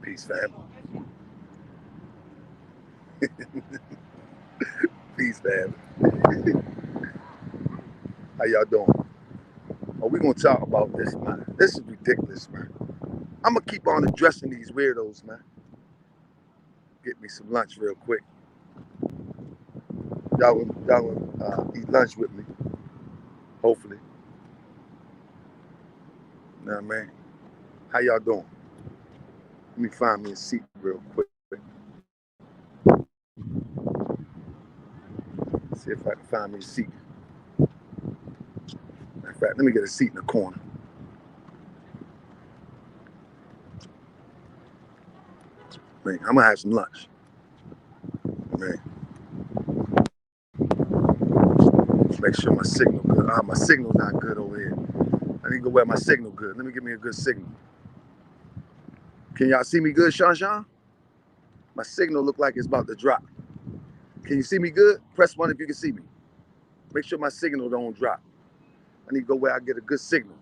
Peace, fam. Peace, fam. How y'all doing? Oh, we gonna talk about this, man. This is ridiculous, man. I'm gonna keep on addressing these weirdos, man. Get me some lunch real quick. Y'all will eat lunch with me, hopefully. Know what I mean? How y'all doing? Let me find me a seat real quick. See if I can find me a seat. Matter of fact, let me get a seat in the corner. Man, I'm gonna have some lunch. Man. Make sure my signal good. My signal not good over here. I need to go where my signal good. Let me give me a good signal. Can y'all see me good, Sean? My signal look like it's about to drop. Can you see me good? Press 1 if you can see me. Make sure my signal don't drop. I need to go where I get a good signal.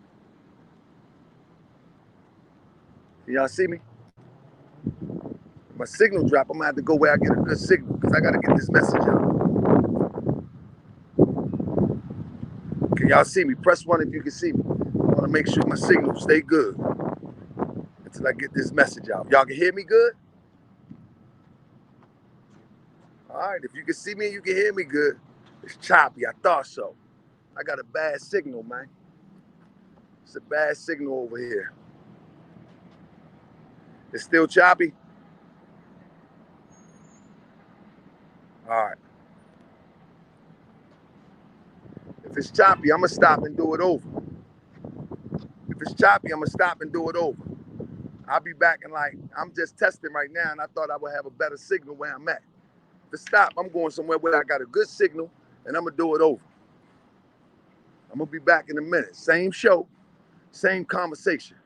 Can y'all see me? If my signal drop, I'm gonna have to go where I get a good signal because I gotta get this message out. Can y'all see me? Press 1 if you can see me. I wanna make sure my signal stay good until I get this message out. Y'all can hear me good? All right, if you can see me, you can hear me good. It's choppy, I thought so. I got a bad signal, man. It's a bad signal over here. It's still choppy? All right. If it's choppy, I'm gonna stop and do it over. If it's choppy, I'm gonna stop and do it over. I'll be back in I'm just testing right now and I thought I would have a better signal where I'm at. If it stop, I'm going somewhere where I got a good signal and I'm gonna do it over. I'm gonna be back in a minute. Same show, same conversation.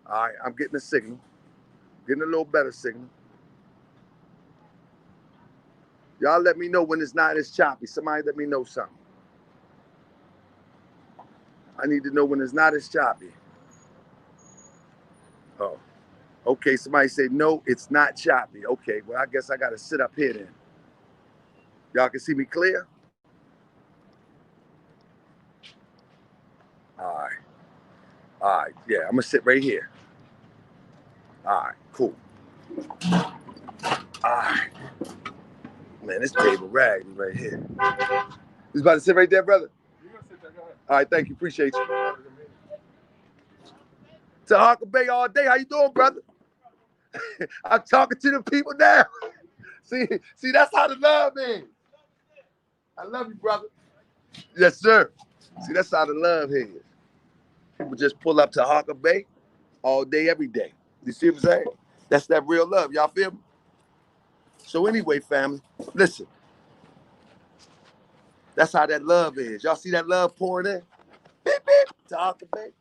All right, I'm getting a signal, getting a little better signal. Y'all let me know when it's not as choppy. Somebody let me know something. I need to know when it's not as choppy. Oh, okay, somebody said, no, it's not choppy. Okay, well, I guess I gotta sit up here then. Y'all can see me clear? All right, yeah, I'm gonna sit right here. All right, cool. All right. Man, this table raggedy right here. You about to sit right there, brother? You're gonna sit there, go ahead. All right, thank you, appreciate you. Taharka Bey all day, how you doing, brother? I'm talking to the people now. See, that's how the love is. I love you, brother. Yes, sir. See, that's how the love is. People just pull up to Taharka Bey all day, every day. You see what I'm saying? That's that real love. Y'all feel me? So anyway, family, listen. That's how that love is. Y'all see that love pouring in? Beep, beep, Taharka Bey.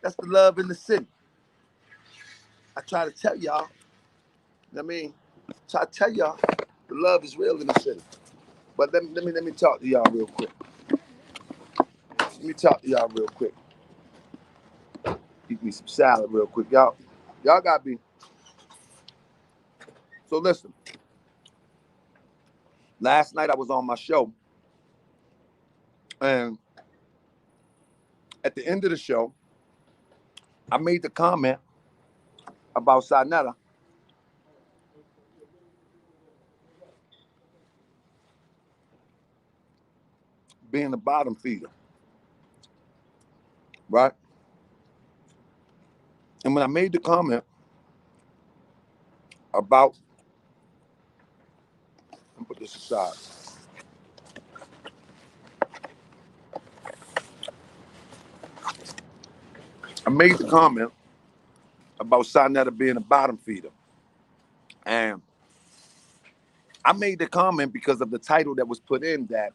That's the love in the city. I try to tell y'all. I mean, try to tell y'all the love is real in the city. But let me talk to y'all real quick. Let me talk to y'all real quick. Eat me some salad real quick. Y'all got me. So listen. Last night I was on my show. And at the end of the show, I made the comment about Saneter being the bottom feeder. Right? And when I made the comment about, let me put this aside. I made the comment about Saneter being a bottom feeder. And I made the comment because of the title that was put in that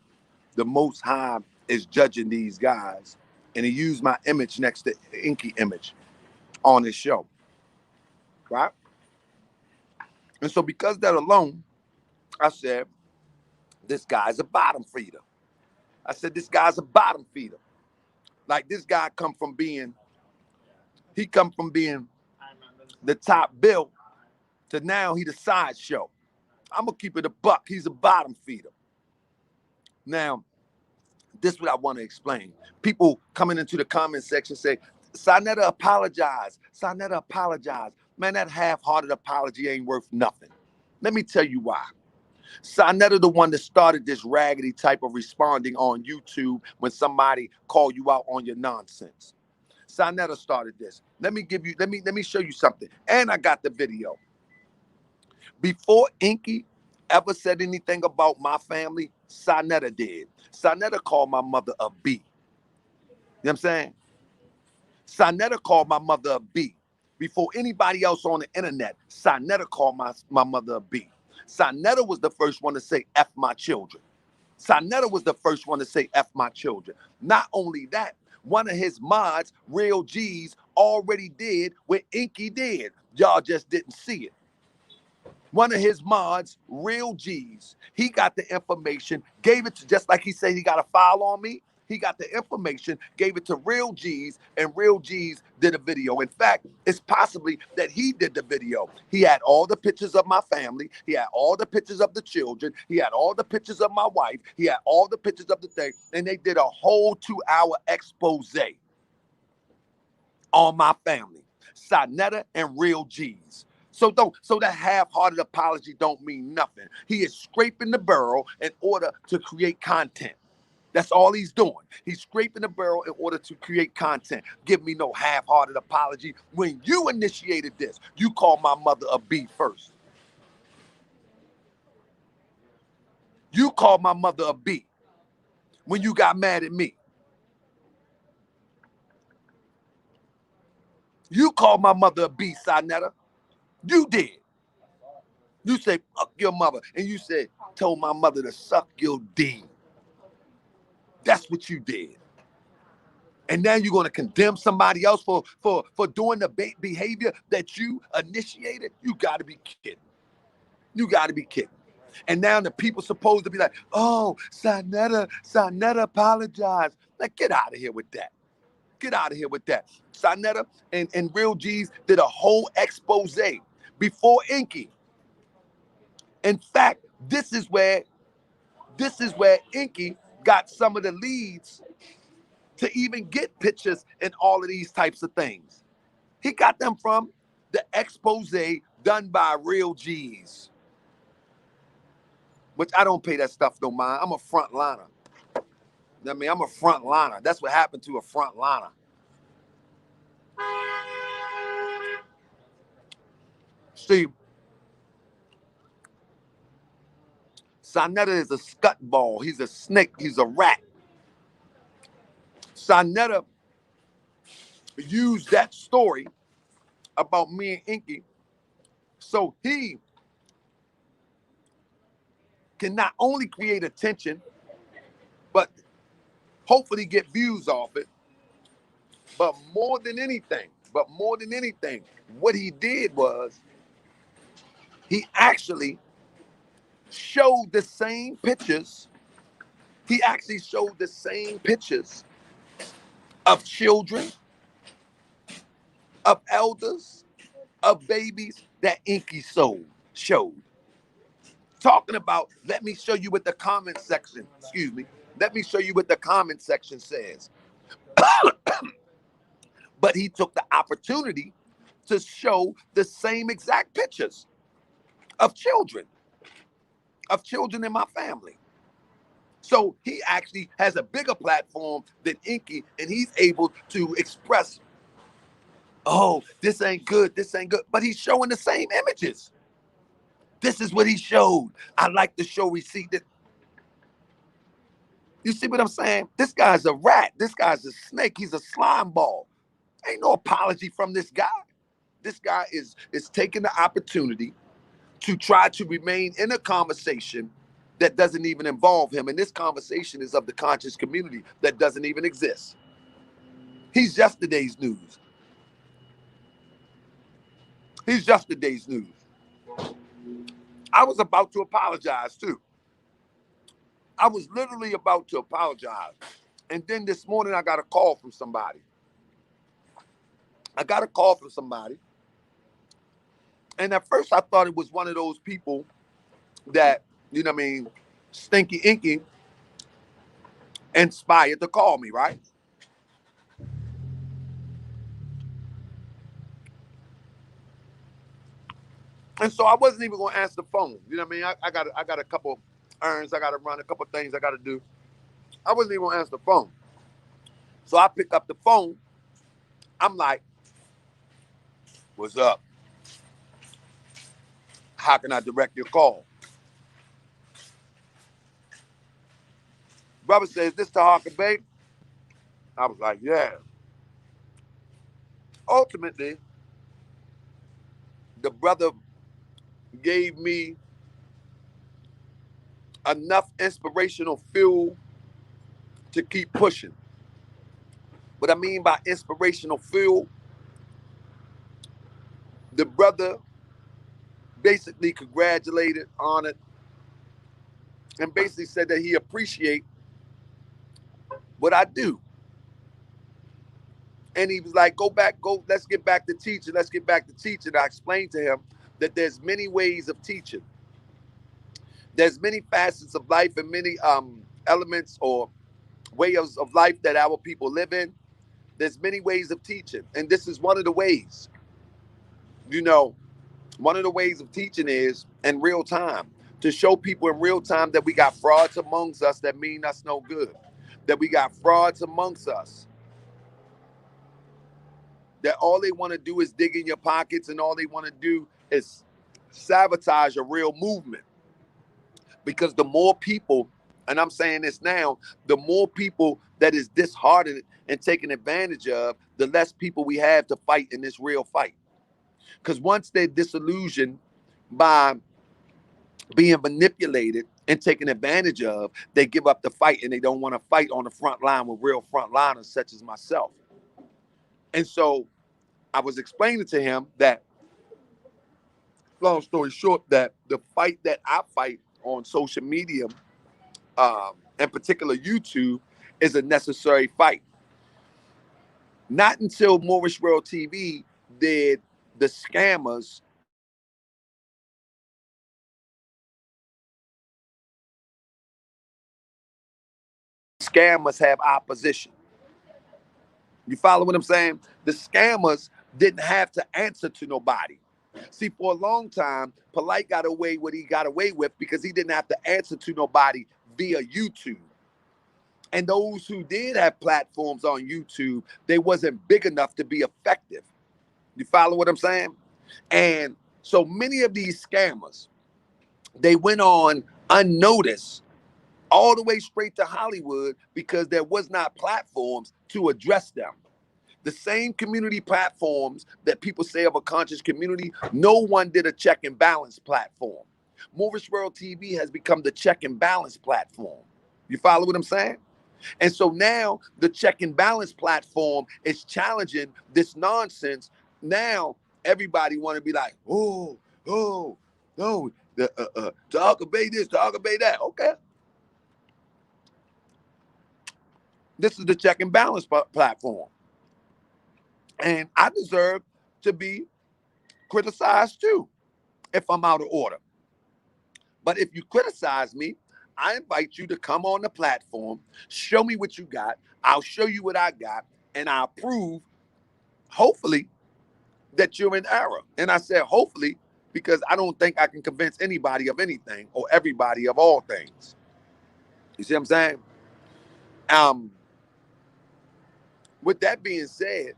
the Most High is judging these guys. And he used my image next to Enqi image on his show. Right? And so because that alone, I said, this guy's a bottom feeder. I said, this guy's a bottom feeder. Like this guy come from being the top bill to now he the sideshow. I'm gonna keep it a buck. He's a bottom feeder. Now, this is what I want to explain. People coming into the comment section say, Saneter apologize. Saneter apologize. Man, that half-hearted apology ain't worth nothing. Let me tell you why. Saneter the one that started this raggedy type of responding on YouTube when somebody called you out on your nonsense. Saneter started this. Let me show you something. And I got the video. Before Enqi ever said anything about my family, Saneter did. Saneter called my mother a B. You know what I'm saying? Saneter called my mother a B. Before anybody else on the internet, Saneter called my mother a B. Saneter was the first one to say F my children. Saneter was the first one to say F my children. Not only that, one of his mods, Real G's, already did what Enqi did. Y'all just didn't see it. One of his mods, Real G's, he got the information, gave it to, just like he said he got a file on me, he got the information, gave it to Real G's, and Real G's did a video. In fact, it's possibly that he did the video. He had all the pictures of my family, he had all the pictures of the children, he had all the pictures of my wife, he had all the pictures of the thing, and they did a whole 2-hour expose on my family, Saneter and Real G's. So that half-hearted apology don't mean nothing. He is scraping the barrel in order to create content. That's all he's doing. He's scraping the barrel in order to create content. Give me no half-hearted apology. When you initiated this, you called my mother a B first. You called my mother a B when you got mad at me. You called my mother a B, Saneter. You did. You say, fuck your mother. And you said, told my mother to suck your D. That's what you did. And now you're going to condemn somebody else for doing the behavior that you initiated? You got to be kidding. You got to be kidding. And now the people supposed to be like, oh, Saneter apologize. Like, get out of here with that. Get out of here with that. Saneter and Real G's did a whole expose before Enqi. In fact, this is where Enqi got some of the leads to even get pictures and all of these types of things. He got them from the expose done by Real G's, which I don't pay that stuff no mind. I'm a front liner. I mean, I'm a front liner. That's what happened to a front liner. See, Saneter is a scuttball. He's a snake. He's a rat. Saneter used that story about me and Enqi so he can not only create attention, but hopefully get views off it. But more than anything, what he did was he actually showed the same pictures. He actually showed the same pictures of children, of elders, of babies that Enqi showed. Talking about, let me show you what the comment section, excuse me, let me show you what the comment section says. But he took the opportunity to show the same exact pictures of children in my family. So he actually has a bigger platform than Enqi, and he's able to express, oh, this ain't good, but he's showing the same images. This is what he showed. I like to show receipt that. You see what I'm saying? This guy's a rat. This guy's a snake. He's a slime ball. Ain't no apology from this guy. This guy is taking the opportunity to try to remain in a conversation that doesn't even involve him. And this conversation is of the conscious community that doesn't even exist. He's yesterday's news. He's yesterday's news. I was about to apologize too. I was literally about to apologize. And then this morning I got a call from somebody. And at first I thought it was one of those people that, you know what I mean, Stinky Enqi inspired to call me, right? And so I wasn't even gonna answer the phone. You know what I mean? I got a couple errands I gotta run, a couple things I gotta do. I wasn't even gonna answer the phone. So I pick up the phone. I'm like, what's up? How can I direct your call? Brother says, this Taharka Bey? I was like, yeah. Ultimately, the brother gave me enough inspirational fuel to keep pushing. What I mean by inspirational fuel, the brother basically congratulated on it and basically said that he appreciate what I do. And he was like, let's get back to teaching. Let's get back to teaching. I explained to him that there's many ways of teaching. There's many facets of life and many elements or ways of life that our people live in. There's many ways of teaching. And this is one of the ways. You know, one of the ways of teaching is in real time, to show people in real time that we got frauds amongst us that mean us no good, that we got frauds amongst us, that all they want to do is dig in your pockets and all they want to do is sabotage a real movement. Because the more people, and I'm saying this now, the more people that is disheartened and taken advantage of, the less people we have to fight in this real fight. Because once they're disillusioned by being manipulated and taken advantage of, they give up the fight and they don't want to fight on the front line with real frontliners such as myself. And so I was explaining to him that, long story short, that the fight that I fight on social media, in particular YouTube, is a necessary fight. Not until Moorish World TV did the scammers have opposition. You follow what I'm saying? The scammers didn't have to answer to nobody. See, for a long time, Polite got away what he got away with because he didn't have to answer to nobody via YouTube. And those who did have platforms on YouTube, they wasn't big enough to be effective. You follow what I'm saying? And so many of these scammers, they went on unnoticed all the way straight to Hollywood because there was not platforms to address them. The same community platforms that people say of a conscious community, no one did a check and balance platform. Moorish World TV has become the check and balance platform. You follow what I'm saying? And so now the check and balance platform is challenging this nonsense. Now everybody want to be like, no, Taharka Bey this, Taharka Bey that. Okay, this is the check and balance platform, and I deserve to be criticized too if I'm out of order. But if you criticize me, I invite you to come on the platform, show me what you got. I'll show you what I got, and I'll prove, hopefully, that you're in error. And I said, hopefully, because I don't think I can convince anybody of anything or everybody of all things. You see what I'm saying? Um, with that being said,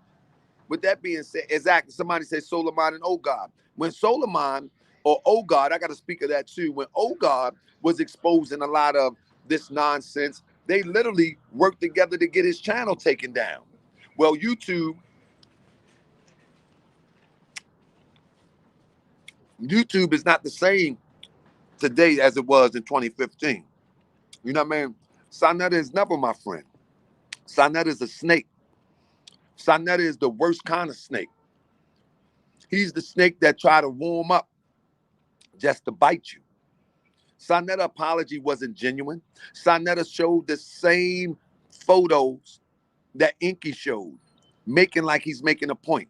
exactly, somebody said Solomon and Oh God. When Solomon or Oh God, I got to speak of that too. When Oh God was exposing a lot of this nonsense, they literally worked together to get his channel taken down. Well, YouTube is not the same today as it was in 2015. You know what I mean? Saneter is never my friend. Saneter is a snake. Saneter is the worst kind of snake. He's the snake that try to warm up just to bite you. Saneter apology wasn't genuine. Saneter showed the same photos that Enqi showed, making like he's making a point.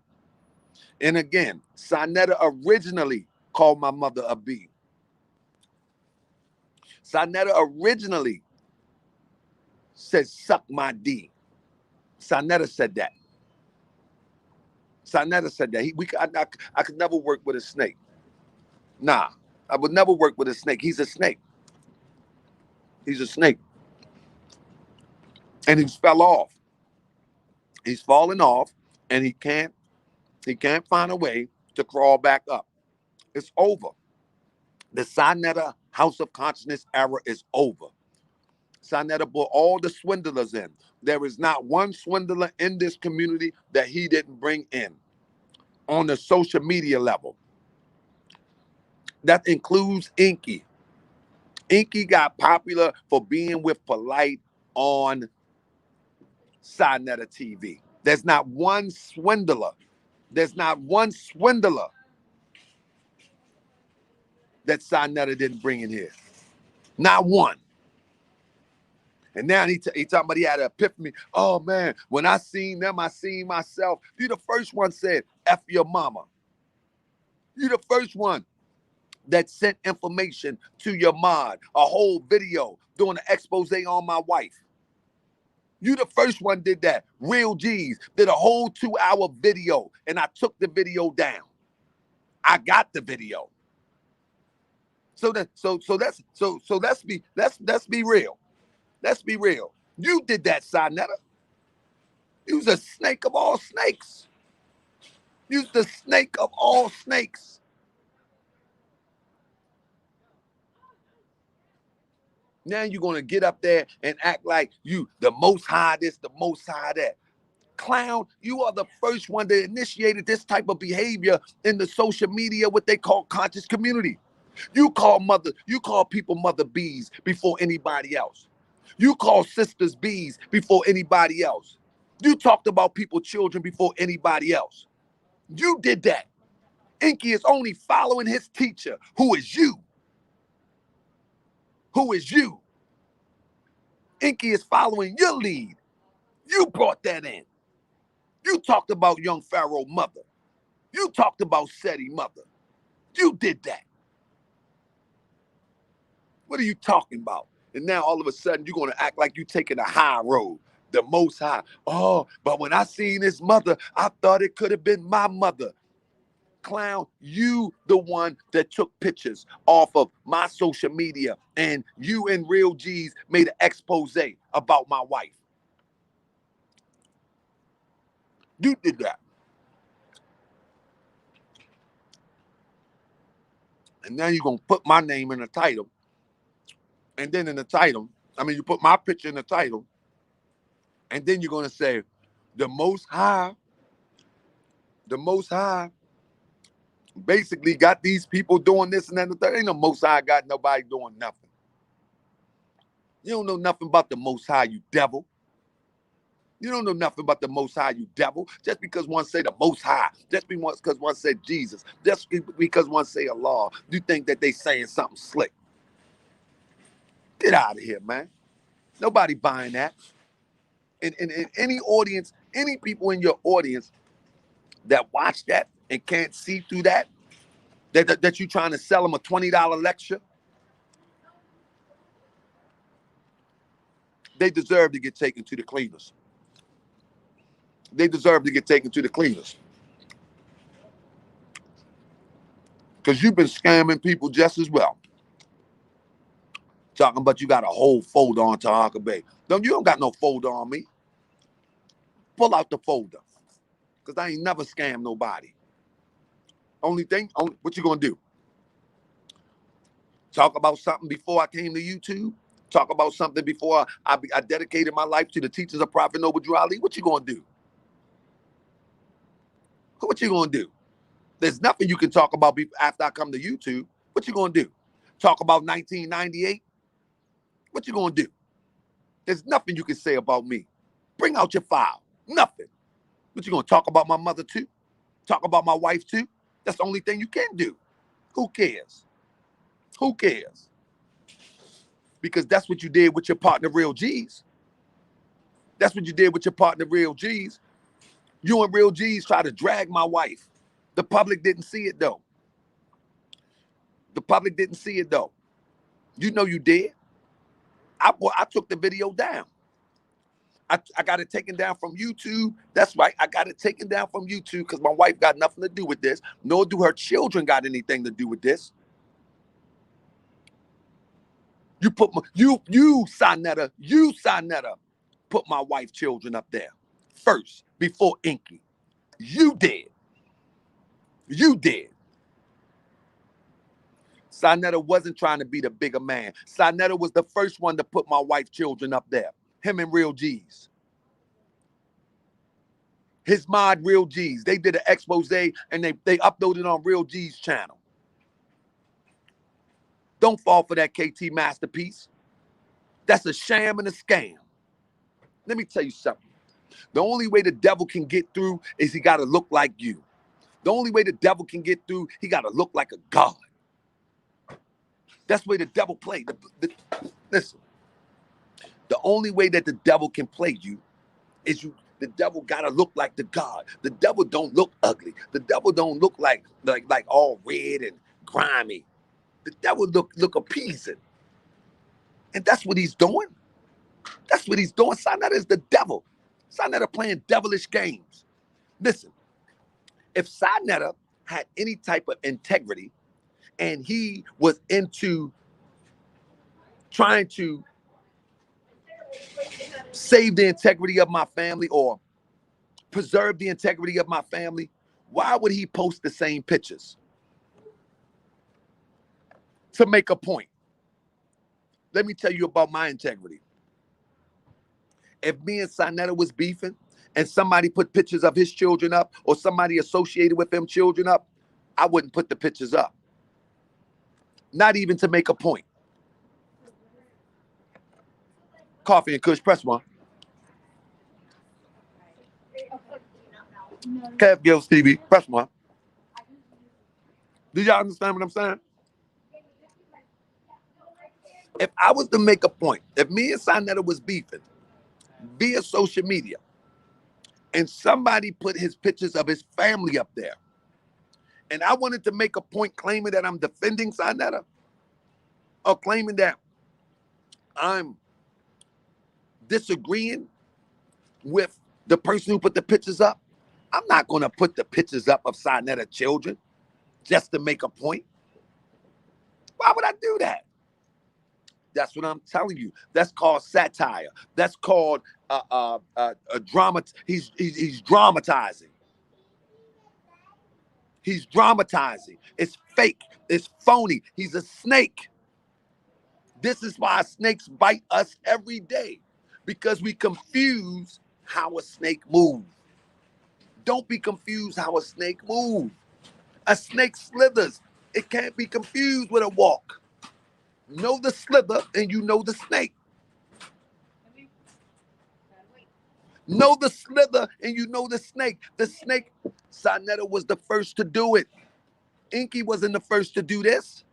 And again, Saneter originally called my mother a B. Saneter originally said, suck my D. Saneter said that. Saneter said that. I could never work with a snake. Nah, I would never work with a snake. He's a snake. He's a snake. And he's fell off. He's fallen off, and he can't find a way to crawl back up. It's over. The Saneter House of Consciousness era is over. Saneter brought all the swindlers in. There is not one swindler in this community that he didn't bring in on the social media level. That includes Enqi. Enqi got popular for being with Polite on Saneter TV. There's not one swindler. There's not one swindler that Saneter didn't bring in here. Not one. And now he talking about he had an epiphany. Oh man, when I seen them, I seen myself. You the first one said, F your mama. You the first one that sent information to your mod, a whole video doing an expose on my wife. You the first one did that. Real G's did a whole 2-hour video, and I took the video down. I got the video. So let's be real. Let's be real. You did that, Saneter. You was a snake of all snakes. You was the snake of all snakes. Now you're going to get up there and act like you the most high this, the most high that. Clown, you are the first one that initiated this type of behavior in the social media, what they call conscious community. You call people mother bees before anybody else. You call sisters bees before anybody else. You talked about people's children before anybody else. You did that. Enqi is only following his teacher, who is you. Who is you. Enqi is following your lead. You brought that in. You talked about young Pharaoh mother. You talked about Seti mother. You did that. What are you talking about? And now all of a sudden you're going to act like you're taking a high road, the most high. Oh, but when I seen his mother, I thought it could have been my mother. Clown, you the one that took pictures off of my social media, and you and Real G's made an expose about my wife. You did that. And now you're going to put my name in the title. And then in the title, you put my picture in the title. And then you're going to say, the Most High basically got these people doing this and that and the third. Ain't no Most High got nobody doing nothing. You don't know nothing about the Most High, you devil. You don't know nothing about the Most High, you devil. Just because one say the Most High, just because one said Jesus, just because one say Allah, you think that they saying something slick. Get out of here, man. Nobody buying that. And any audience, any people in your audience that watch that and can't see through that you trying to sell them a $20 lecture, they deserve to get taken to the cleaners. They deserve to get taken to the cleaners. Because you've been scamming people just as well. Talking about you got a whole folder on Taharka Bey. You don't got no folder on me. Pull out the folder. Because I ain't never scammed nobody. What you gonna do? Talk about something before I came to YouTube? Talk about something before I dedicated my life to the teachings of Prophet Noble Drew Ali? What you gonna do? What you gonna do? There's nothing you can talk about after I come to YouTube. What you gonna do? Talk about 1998? What you gonna do? There's nothing you can say about me. Bring out your file. Nothing. What you gonna talk about my mother too? Talk about my wife too? That's the only thing you can do. Who cares? Who cares? Because that's what you did with your partner Real G's. That's what you did with your partner Real G's. You and Real G's try to drag my wife. The public didn't see it though. The public didn't see it though. You know you did. I took the video down. I got it taken down from YouTube. That's right. I got it taken down from YouTube because my wife got nothing to do with this, nor do her children got anything to do with this. You put you Saneter, put my wife's children up there first before Enqi. You did. You did. Saneter wasn't trying to be the bigger man. Saneter was the first one to put my wife's children up there. Him and Real G's. His mod Real G's. They did an expose and they uploaded on Real G's channel. Don't fall for that KT masterpiece. That's a sham and a scam. Let me tell you something. The only way the devil can get through is he got to look like you. The only way the devil can get through, he got to look like a god. That's the way the devil played. Listen, the only way that the devil can play you is the devil gotta look like the God. The devil don't look ugly. The devil don't look like all red and grimy. The devil look appeasing. And that's what he's doing. That's what he's doing. Saneter is the devil. Saneter playing devilish games. Listen, if Saneter had any type of integrity and he was into trying to save the integrity of my family or preserve the integrity of my family, why would he post the same pictures? To make a point. Let me tell you about my integrity. If me and Saneter was beefing and somebody put pictures of his children up or somebody associated with them children up, I wouldn't put the pictures up. Not even to make a point. Coffee and Kush, press one. Kev Gills TV, press one. Do y'all understand what I'm saying? If I was to make a point, if me and Saneter was beefing via social media, and somebody put his pictures of his family up there, and I wanted to make a point claiming that I'm defending Saneter, or claiming that I'm disagreeing with the person who put the pictures up, I'm not going to put the pictures up of Saneter children just to make a point. Why would I do that? That's what I'm telling you. That's called satire. That's called a drama. He's dramatizing. He's dramatizing. It's fake. It's phony. He's a snake. This is why snakes bite us every day, because we confuse how a snake moves. Don't be confused how a snake moves. A snake slithers. It can't be confused with a walk. Know the slither and you know the snake. Know the slither and you know the snake. The snake, Saneter was the first to do it. Enqi wasn't the first to do this.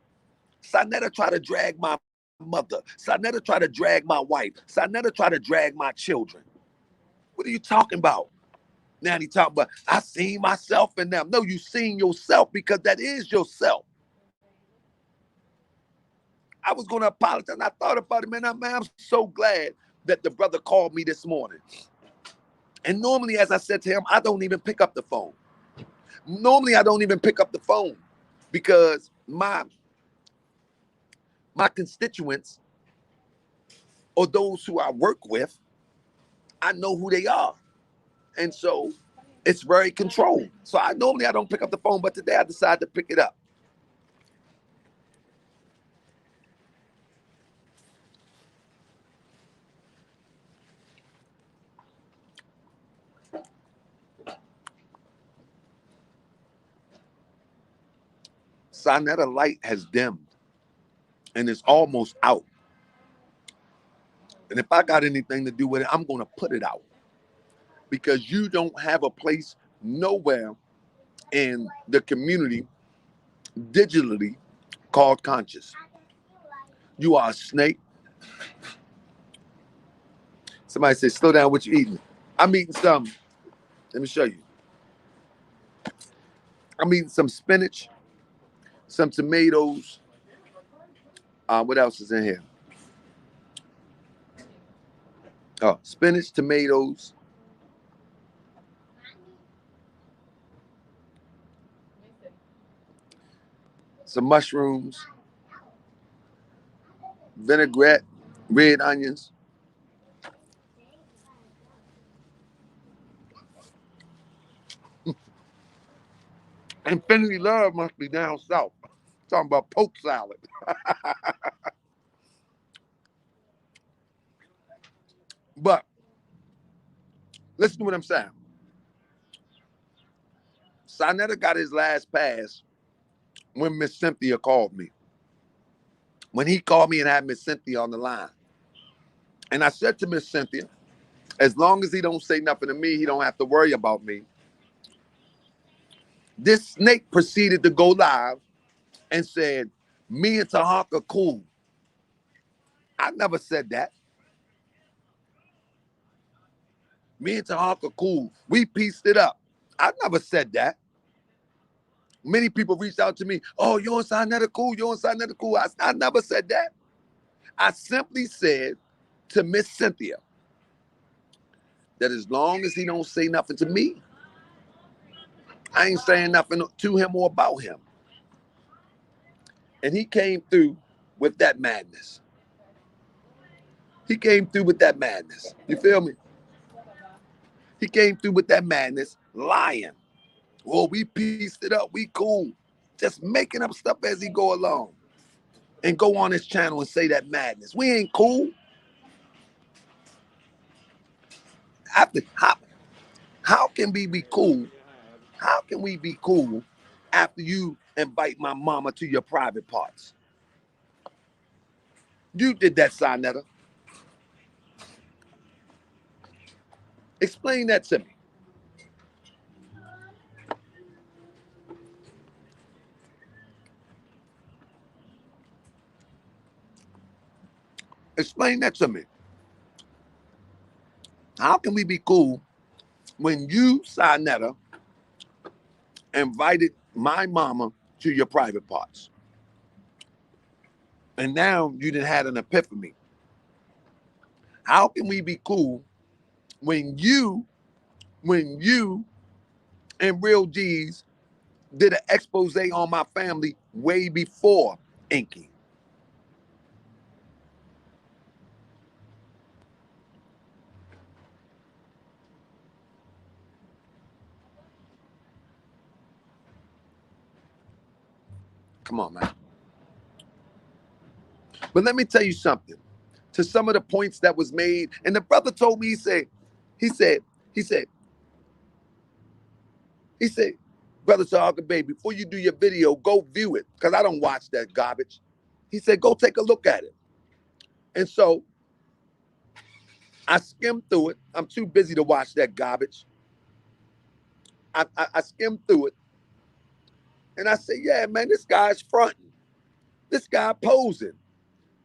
Saneter tried to drag my mother. Saneter tried to drag my wife. Saneter tried to drag my children. What are you talking about? Now he talking about, I seen myself in them. No, you seen yourself because that is yourself. I was going to apologize. I thought about it, man. I'm so glad that the brother called me this morning. And normally, as I said to him, I don't even pick up the phone. Normally, I don't even pick up the phone because my constituents or those who I work with, I know who they are. And so it's very controlled. So I don't pick up the phone, but today I decided to pick it up. Saneter light has dimmed and it's almost out. And if I got anything to do with it, I'm going to put it out. Because you don't have a place nowhere in the community digitally called conscious. You are a snake. Somebody said, slow down what you eating. I'm eating some. Let me show you. I'm eating some spinach, some tomatoes. What else is in here? Oh, spinach, tomatoes, some mushrooms, vinaigrette, red onions. Infinity Love must be down south. Talking about poke salad. But listen to what I'm saying. Saneter got his last pass when Miss Cynthia called me. When he called me and had Miss Cynthia on the line. And I said to Miss Cynthia, as long as he don't say nothing to me, he don't have to worry about me. This snake proceeded to go live and said, me and Taharka cool. I never said that. Me and Taharka cool. We pieced it up. I never said that. Many people reached out to me. Oh, you and Saneter cool. You and Saneter cool. I never said that. I simply said to Miss Cynthia that as long as he don't say nothing to me, I ain't saying nothing to him or about him. And he came through with that madness. He came through with that madness. You feel me? He came through with that madness, lying. Well, we pieced it up. We cool. Just making up stuff as he go along. And go on his channel and say that madness. We ain't cool. After how can we be cool? How can we be cool after you invite my mama to your private parts? You did that, Saneter. Explain that to me. Explain that to me. How can we be cool when you, Saneter, invited my mama to your private parts? And now you done had an epiphany. How can we be cool when you and Real G's did an expose on my family way before Enqi? Come on, man. But let me tell you something. To some of the points that was made, and the brother told me, he said, he said, he said, Brother Taharka Bey, before you do your video, go view it. Because I don't watch that garbage. He said, go take a look at it. And so I skimmed through it. I'm too busy to watch that garbage. I skimmed through it. And I said, yeah, man, this guy's fronting. This guy posing.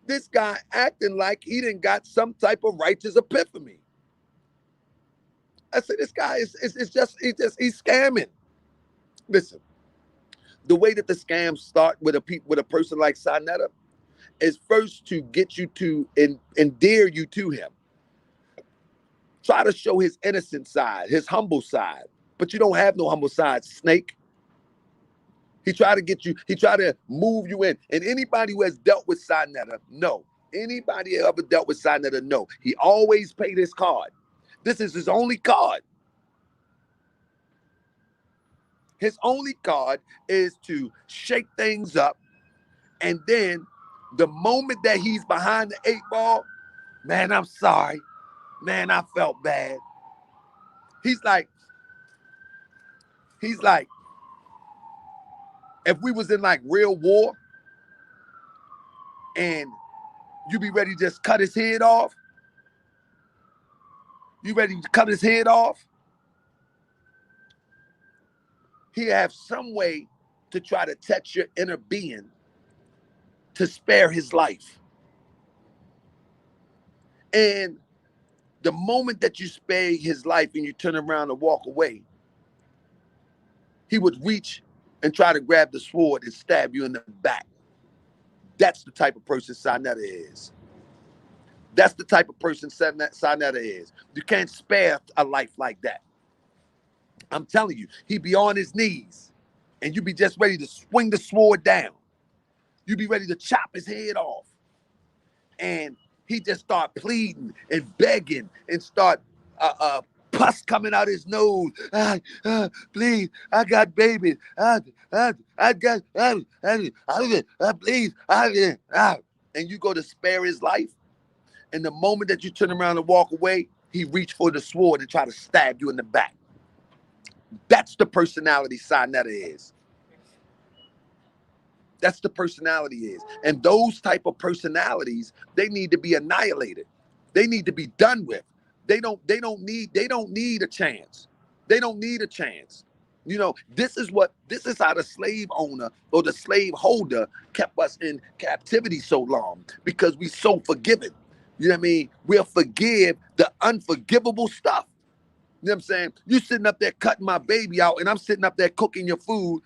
This guy acting like he didn't got some type of righteous epiphany. I said, this guy he's scamming. Listen, the way that the scams start with a person like Saneter is first to get you to endear you to him. Try to show his innocent side, his humble side. But you don't have no humble side, snake. He tried to get you, he tried to move you in. And anybody who has dealt with Saneter, no. Anybody who ever dealt with Saneter, no. He always paid his card. This is his only card. His only card is to shake things up. And then the moment that he's behind the 8 ball, man, I'm sorry. Man, I felt bad. He's like, if we was in like real war and you be ready to just cut his head off, you ready to cut his head off, he have some way to try to touch your inner being to spare his life. And the moment that you spare his life and you turn around and walk away, he would reach and try to grab the sword and stab you in the back. That's the type of person Saneter is. That's the type of person Saneter is. You can't spare a life like that. I'm telling you, he be on his knees, and you be just ready to swing the sword down. You be ready to chop his head off. And he just start pleading and begging and start pus coming out his nose. Please, I got babies. I got, please. And you go to spare his life. And the moment that you turn around and walk away, he reach for the sword and try to stab you in the back. That's the personality Saneter is. That's the personality is. And those type of personalities, they need to be annihilated. They need to be done with. They don't need a chance. They don't need a chance. You know, this is how the slave owner or the slave holder kept us in captivity so long, because we so forgiving. You know what I mean? We'll forgive the unforgivable stuff. You know what I'm saying? You sitting up there cutting my baby out, and I'm sitting up there cooking your food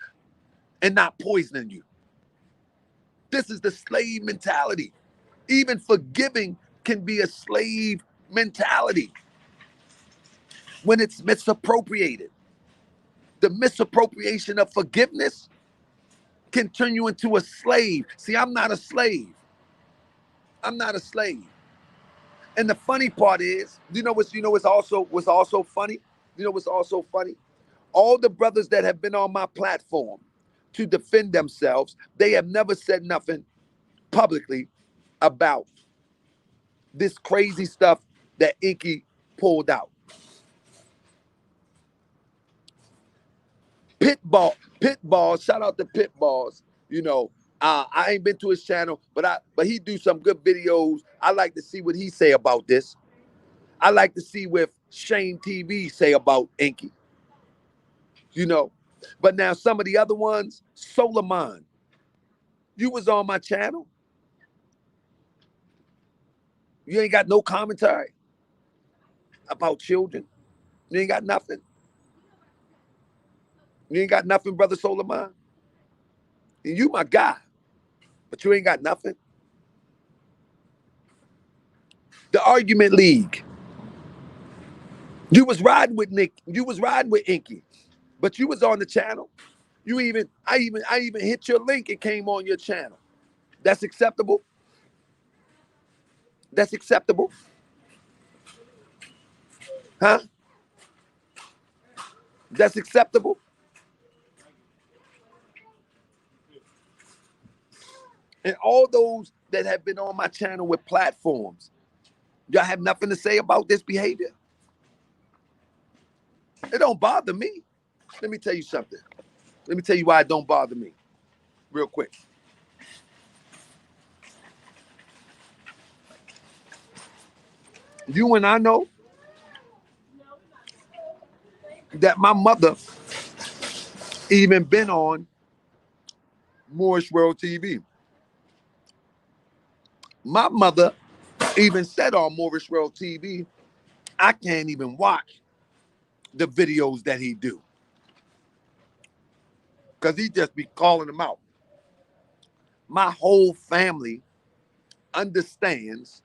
and not poisoning you. This is the slave mentality. Even forgiving can be a slave mentality when it's misappropriated. The misappropriation of forgiveness can turn you into a slave. See, I'm not a slave. I'm not a slave. And the funny part is, what's also funny? You know what's also funny? All the brothers that have been on my platform to defend themselves, they have never said nothing publicly about this crazy stuff that Enqi pulled out. Pitball, shout out to Pitballs. You know, I ain't been to his channel, but he do some good videos. I like to see what he say about this. I like to see what Shane TV say about Enqi. You know, but now some of the other ones, Solomon, you was on my channel. You ain't got no commentary about children. You ain't got nothing. You ain't got nothing, brother Solomon. And you my guy, but you ain't got nothing. The Argument League. You was riding with Enqi, but you was on the channel. I even hit your link and came on your channel. That's acceptable. That's acceptable. Huh? That's acceptable. And all those that have been on my channel with platforms, y'all have nothing to say about this behavior? It don't bother me. Let me tell you something. Let me tell you why it don't bother me. Real quick. You and I know that my mother even been on Moorish World TV. My mother even said on Moorish World TV, I can't even watch the videos that he do, because he just be calling them out. My whole family understands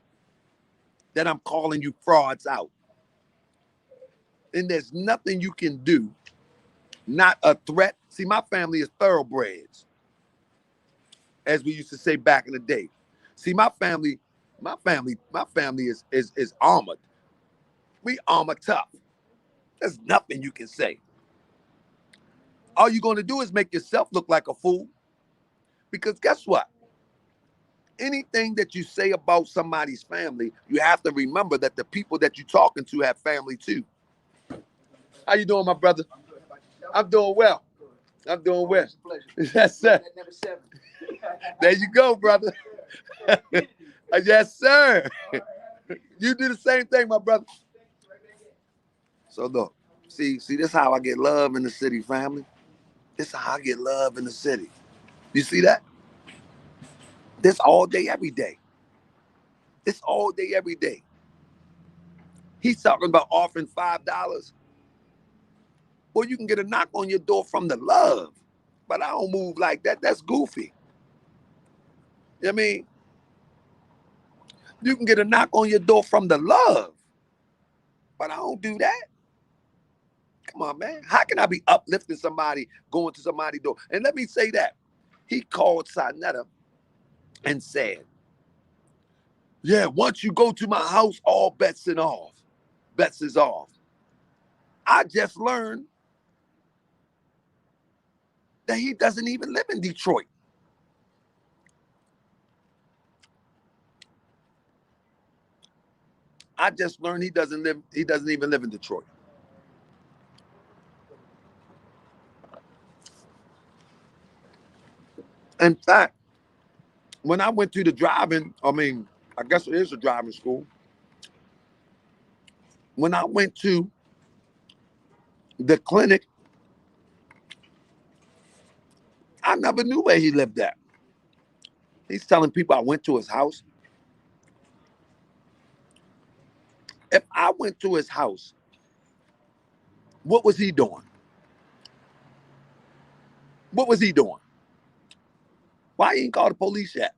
that I'm calling you frauds out. And there's nothing you can do, not a threat. See, my family is thoroughbreds, as we used to say back in the day. See, my family is armored. We armor tough. There's nothing you can say. All you're gonna do is make yourself look like a fool. Because guess what? Anything that you say about somebody's family, you have to remember that the people that you're talking to have family too. How you doing, my brother? I'm doing well. I'm doing well. Yes, sir. There you go, brother. Yes, sir. You do the same thing, my brother. So look, see, this is how I get love in the city, family. This is how I get love in the city. You see that? This all day, every day. This all day, every day. He's talking about offering $5. Well, you can get a knock on your door from the love. But I don't move like that. That's goofy. You know what I mean? You can get a knock on your door from the love, but I don't do that. Come on, man. How can I be uplifting somebody, going to somebody's door? And let me say that. He called Saneter and said, yeah, once you go to my house, all bets are off. Bets is off. I just learned that he doesn't even live in Detroit. I just learned he doesn't even live in Detroit. In fact, when I went to the driving, I guess it is a driving school. When I went to the clinic, I never knew where he lived at. He's telling people I went to his house. If I went to his house, what was he doing? What was he doing? Why he ain't called the police yet?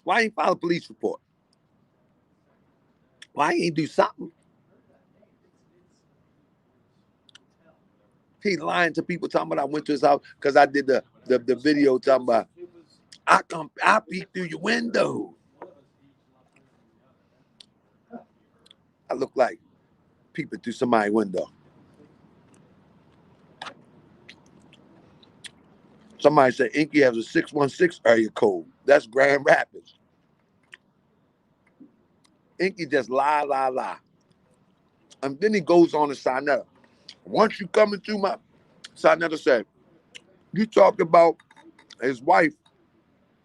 Why he ain't filed a police report? Why he ain't do something? He lying to people talking about I went to his house because I did the video talking about I peek through your window. I look like peeping through somebody's window. Somebody said Enqi has a 616 area code. That's Grand Rapids. Enqi just lie. And then he goes on to Saneter. Once you come into my, Saneter said, you talked about his wife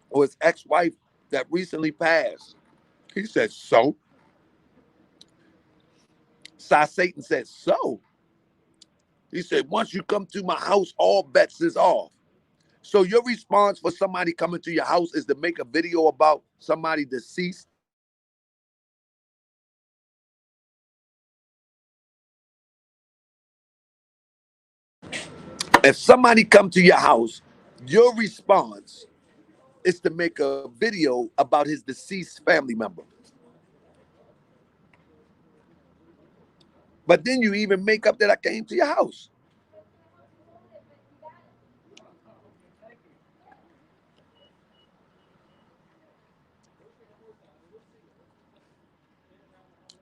or his ex-wife that recently passed. He said, so? Satan said, so? He said, once you come to my house, all bets is off. So your response for somebody coming to your house is to make a video about somebody deceased? If somebody come to your house, your response is to make a video about his deceased family member. But then you even make up that I came to your house.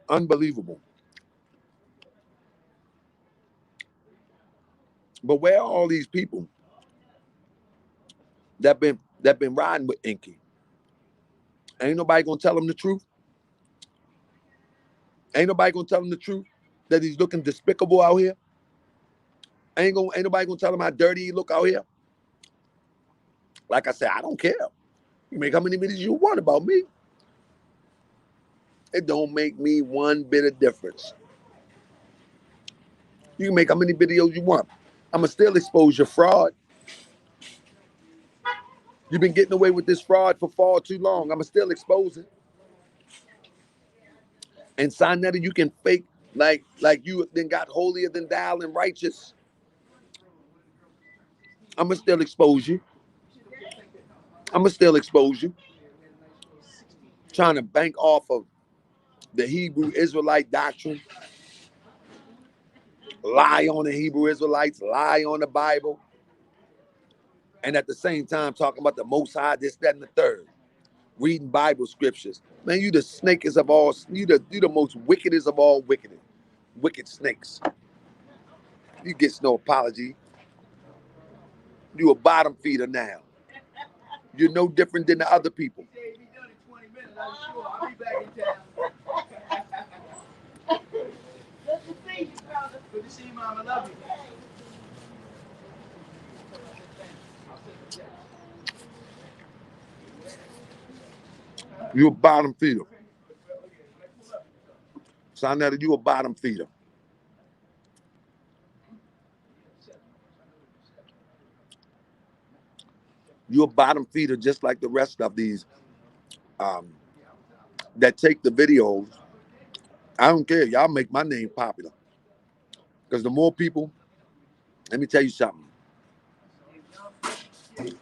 Unbelievable. But where are all these people that been riding with Enqi? Ain't nobody gonna tell them the truth. Ain't nobody gonna tell them the truth that he's looking despicable out here. Ain't nobody gonna tell him how dirty he look out here. Like I said, I don't care. You make how many videos you want about me. It don't make me one bit of difference. You can make how many videos you want. I'ma still expose your fraud. You've been getting away with this fraud for far too long. I'ma still expose it. And Saneter, you can fake like you then got holier than thou and righteous. I'ma still expose you. I'ma still expose you. Trying to bank off of the Hebrew Israelite doctrine, lie on the Hebrew Israelites, lie on the Bible, and at the same time talking about the Most High, this, that, and the third. Reading Bible scriptures. Man, you the snakest of all, you the most wickedest of all wicked snakes. You get no apology. You a bottom feeder now. You're no different than the other people. You a bottom feeder. Saneter, you a bottom feeder. You a bottom feeder just like the rest of these that take the videos. I don't care. Y'all make my name popular. Because the more people, let me tell you something.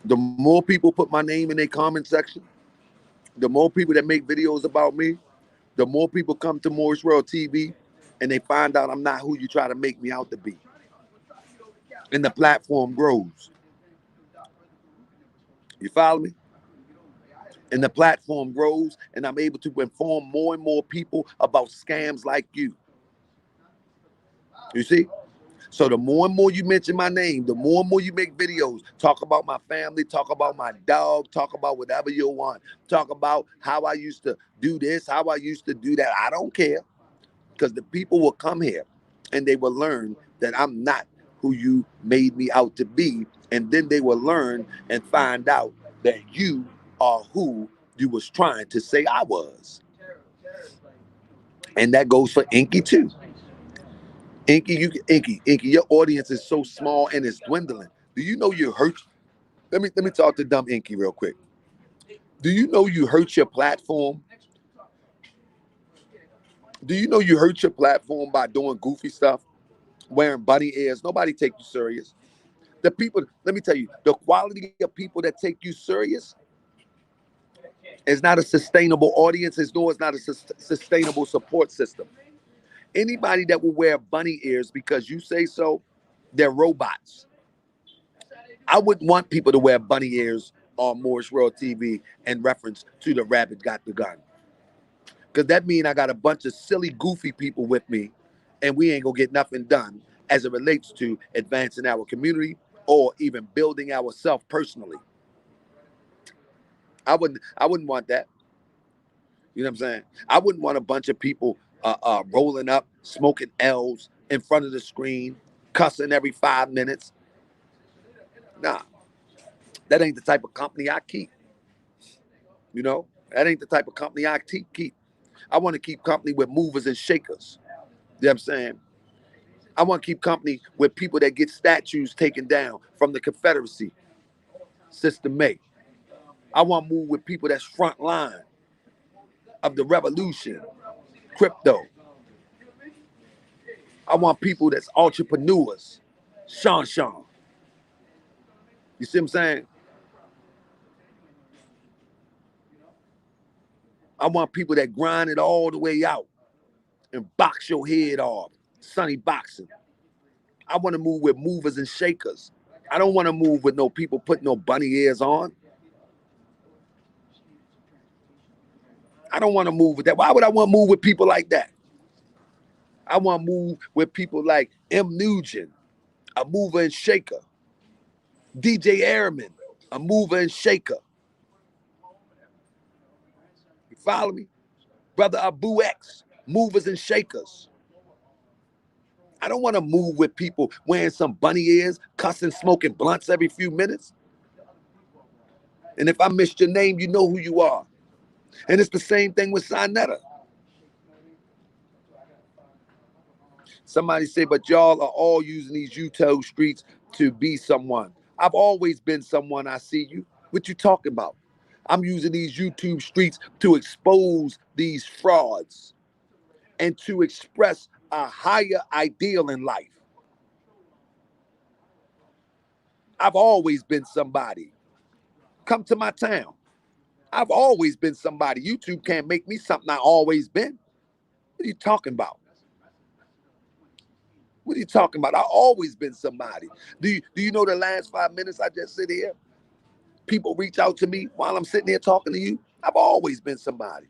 The more people put my name in their comment section, the more people that make videos about me, the more people come to Morris World TV and they find out I'm not who you try to make me out to be. And the platform grows. You follow me? And the platform grows, and I'm able to inform more and more people about scams like you. You see? So the more and more you mention my name, the more and more you make videos, talk about my family, talk about my dog, talk about whatever you want, talk about how I used to do this, how I used to do that. I don't care, because the people will come here and they will learn that I'm not who you made me out to be. And then they will learn and find out that you are who you was trying to say I was. And that goes for Enqi too. Enqi, your audience is so small and it's dwindling. Do you know you hurt? Let me talk to dumb Enqi real quick. Do you know you hurt your platform? Do you know you hurt your platform by doing goofy stuff, wearing bunny ears? Nobody take you serious. The people, let me tell you, the quality of people that take you serious is not a sustainable audience. It's not a sustainable support system. Anybody that will wear bunny ears because you say so, they're robots. I wouldn't want people to wear bunny ears on Morris World TV in reference to the rabbit got the gun. Because that means I got a bunch of silly, goofy people with me, and we ain't gonna get nothing done as it relates to advancing our community or even building ourselves personally. I wouldn't want that. You know what I'm saying? I wouldn't want a bunch of people rolling up, smoking L's in front of the screen, cussing every 5 minutes. Nah, that ain't the type of company I keep. You know, that ain't the type of company I keep. I want to keep company with movers and shakers. You know what I'm saying? I want to keep company with people that get statues taken down from the Confederacy, Sister May. I want to move with people that's front line of the revolution, crypto. I want people that's entrepreneurs, Sean. You see what I'm saying? I want people that grind it all the way out and box your head off. Sonny boxing. I want to move with movers and shakers. I don't want to move with no people putting no bunny ears on. I don't want to move with that. Why would I want to move with people like that? I want to move with people like M. Nugent, a mover and shaker. DJ Airman, a mover and shaker. You follow me? Brother Abu X, movers and shakers. I don't want to move with people wearing some bunny ears, cussing, smoking blunts every few minutes. And if I missed your name, you know who you are. And it's the same thing with Saneter. Somebody say, but y'all are all using these YouTube streets to be someone. I've always been someone. I see you. What you talking about? I'm using these YouTube streets to expose these frauds and to express a higher ideal in life. I've always been somebody. Come to my town. I've always been somebody. YouTube can't make me something I always been. What are you talking about? What are you talking about? I've always been somebody. Do you know the last 5 minutes I just sit here? People reach out to me while I'm sitting here talking to you. I've always been somebody.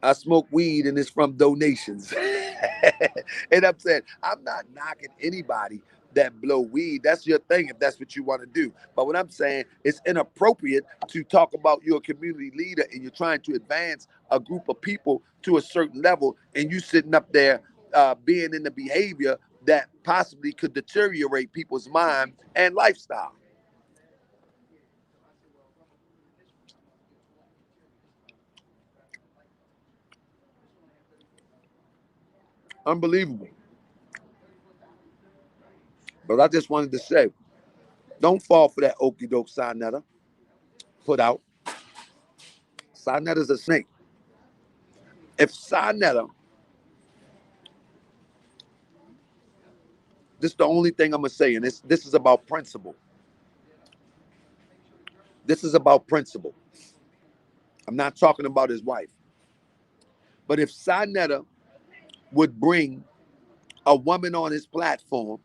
I smoke weed and it's from donations. And I'm saying, I'm not knocking anybody that blow weed. That's your thing if that's what you want to do. But what I'm saying, it's inappropriate to talk about your community leader and you're trying to advance a group of people to a certain level and you sitting up there being in the behavior that possibly could deteriorate people's mind and lifestyle. Unbelievable. But I just wanted to say, don't fall for that okey doke Saneter put out. Saneter's a snake. If Saneter This is the only thing I'm gonna say, and this is about principle. This is about principle. I'm not talking about his wife. But if Saneter would bring a woman on his platform,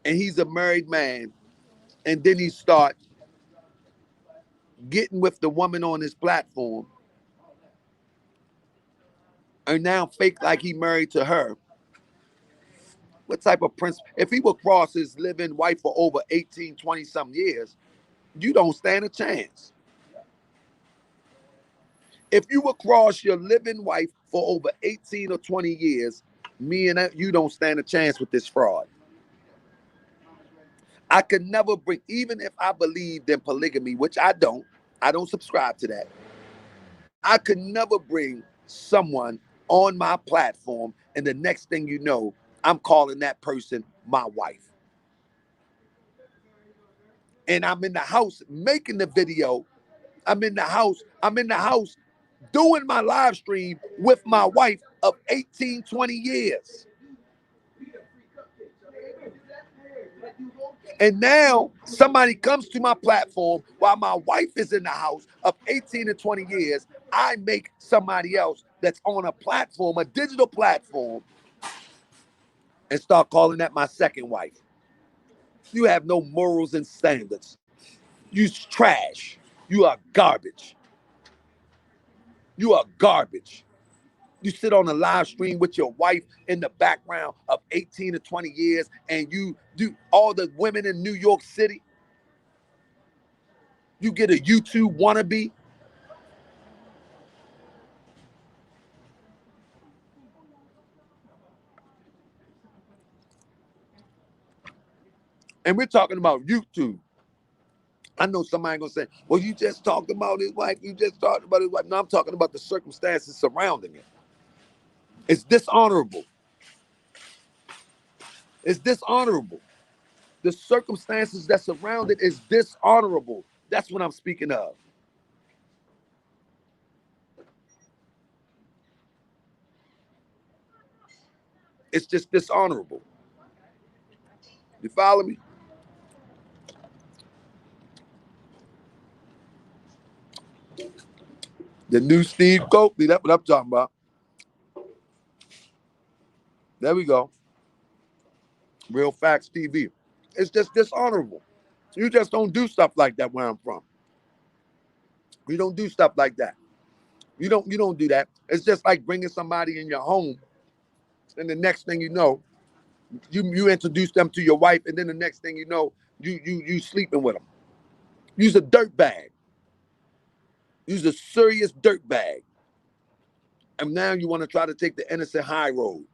and he's a married man, and then he start getting with the woman on his platform, and now fake like he married to her, what type of principle? If he would cross his living wife for over 18, 20 some years, you don't stand a chance. If you would cross your living wife for over 18 or 20 years, me and you don't stand a chance with this fraud. I could never bring, even if I believed in polygamy, which I don't subscribe to that. I could never bring someone on my platform and the next thing you know, I'm calling that person my wife. And I'm in the house making the video. I'm in the house doing my live stream with my wife of 18, 20 years. And now somebody comes to my platform while my wife is in the house of 18 to 20 years. I make somebody else that's on a platform, a digital platform, and start calling that my second wife. You have no morals and standards. You trash. You are garbage. You are garbage. You sit on a live stream with your wife in the background of 18 to 20 years, and you do all the women in New York City. You get a YouTube wannabe. And we're talking about YouTube. I know somebody gonna say, well, you just talked about his wife. You just talked about his wife. No, I'm talking about the circumstances surrounding it. It's dishonorable. It's dishonorable. The circumstances that surround it is dishonorable. That's what I'm speaking of. It's just dishonorable. You follow me? The new Steve Coakley, that's what I'm talking about. There we go. Real Facts TV. It's just dishonorable. You just don't do stuff like that where I'm from. You don't do stuff like that. You don't do that. It's just like bringing somebody in your home, and the next thing you know, you introduce them to your wife, and then the next thing you know, you sleeping with them. You's a dirt bag. You's a serious dirt bag. And now you want to try to take the innocent high road.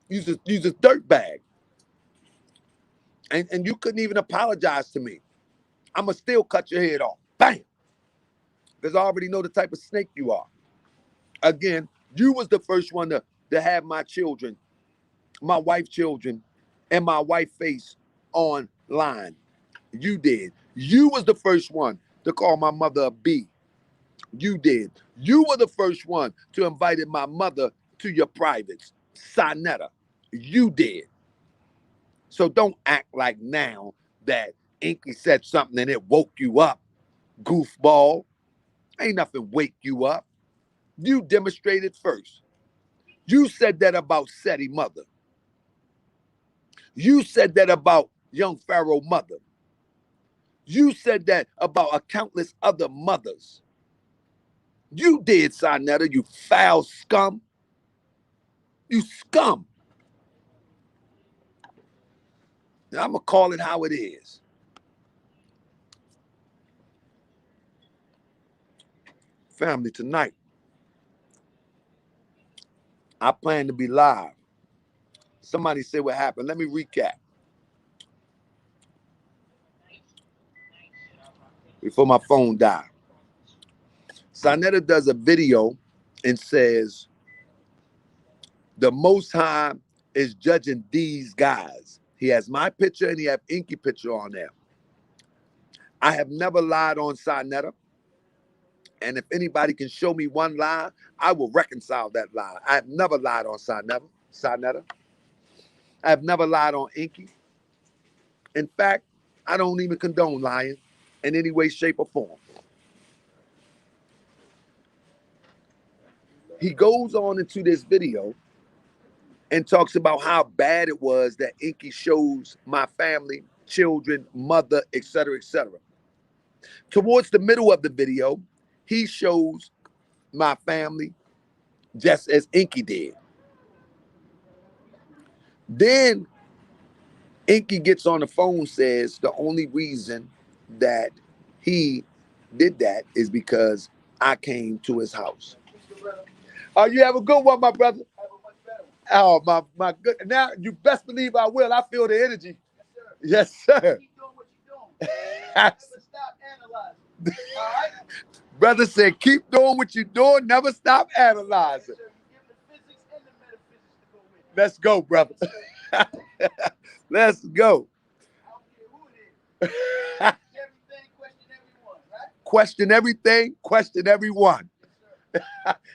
You's a dirt bag. And you couldn't even apologize to me. I'ma still cut your head off. Bam! Because I already know the type of snake you are. Again, you was the first one to have my children, my wife's children, and my wife's face online. You did. You was the first one to call my mother a B. You did. You were the first one to invite my mother to your privates. Saneter. You did. So don't act like now that Enqi said something and it woke you up, goofball. Ain't nothing wake you up. You demonstrated first. You said that about Seti mother. You said that about young Pharaoh mother. You said that about a countless other mothers. You did, Saneter, you foul scum. You scum. Now, I'm going to call it how it is. Family, tonight, I plan to be live. Somebody said what happened. Let me recap. Before my phone died. Saneter does a video and says, the Most High is judging these guys. He has my picture and he have Enqi picture on there. I have never lied on Saneter. And if anybody can show me one lie, I will reconcile that lie. I have never lied on Saneter. Saneter. I have never lied on Enqi. In fact, I don't even condone lying in any way, shape, or form. He goes on into this video and talks about how bad it was that Enqi shows my family, children, mother, etc., etc. Towards the middle of the video, he shows my family just as Enqi did. Then Enqi gets on the phone, says the only reason that he did that is because I came to his house. Oh, you have a good one, my brother. Oh, my good. Now you best believe I will. I feel the energy. Yes, sir. Keep doing what you're doing. Never stop analyzing. All right. Brother said, keep doing what you're doing. Never stop analyzing. Let's go, brother. Let's go. Question everything, question everyone.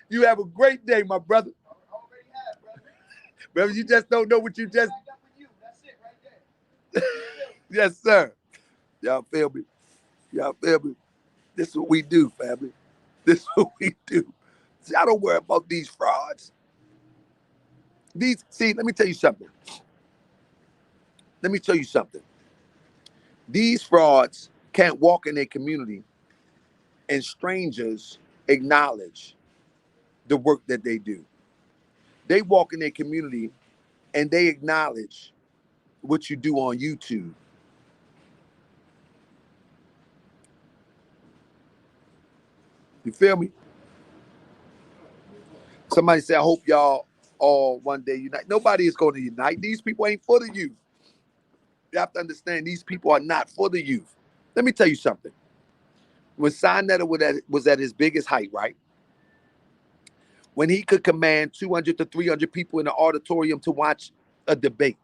You have a great day, my brother. Brother, you just don't know what you just. That's it right there. Yes, sir. Y'all feel me? Y'all feel me? This is what we do, family. This is what we do. See, I don't worry about these frauds. See, let me tell you something. Let me tell you something. These frauds can't walk in their community and strangers acknowledge the work that they do. They walk in their community and they acknowledge what you do on YouTube. You feel me? Somebody said, I hope y'all all one day unite. Nobody is going to unite. These people ain't for the youth. You have to understand, these people are not for the youth. Let me tell you something. When Saneter was at his biggest height, right? When he could command 200 to 300 people in the auditorium to watch a debate.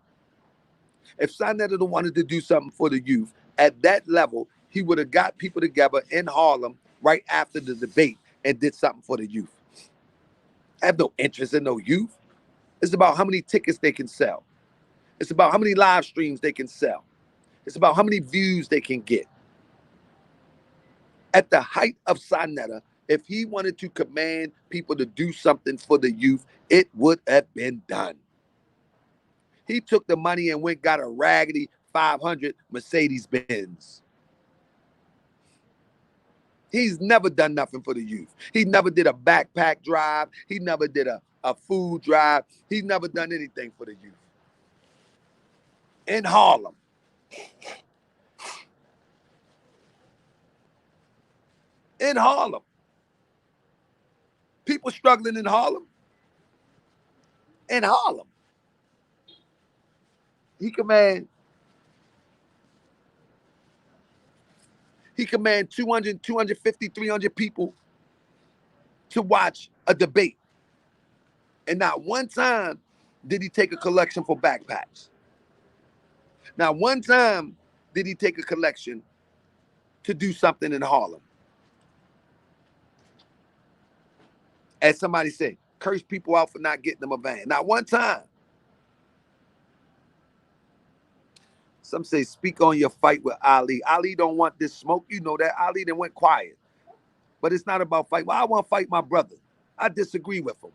If Saneter wanted to do something for the youth, at that level, he would have got people together in Harlem right after the debate and did something for the youth. I have no interest in no youth. It's about how many tickets they can sell. It's about how many live streams they can sell. It's about how many views they can get. At the height of Saneter, if he wanted to command people to do something for the youth, it would have been done. He took the money and went got a raggedy 500 Mercedes Benz. He's never done nothing for the youth. He never did a backpack drive. He never did a food drive. He's never done anything for the youth. In Harlem. In Harlem. People struggling in Harlem. In Harlem. He command 200, 250, 300 people to watch a debate. And not one time did he take a collection for backpacks. Not one time did he take a collection to do something in Harlem. As somebody said, curse people out for not getting them a van. Not one time. Some say, speak on your fight with Ali. Ali don't want this smoke. You know that. Ali then went quiet. But it's not about fight. Well, I want to fight my brother. I disagree with him.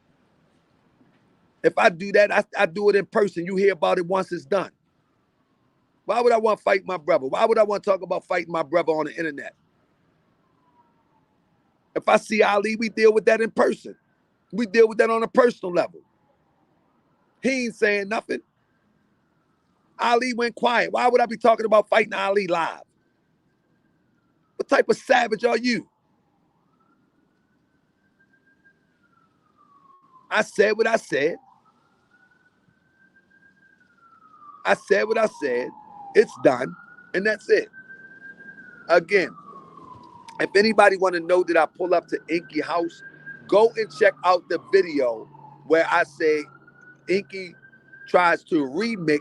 If I do that, I do it in person. You hear about it once it's done. Why would I want to fight my brother? Why would I want to talk about fighting my brother on the internet? If I see Ali, we deal with that in person. We deal with that on a personal level. He ain't saying nothing. Ali went quiet. Why would I be talking about fighting Ali live? What type of savage are you? I said what I said. I said what I said. It's done. And that's it. Again, if anybody want to know that I pull up to Enqi house, go and check out the video where I say Enqi tries to remix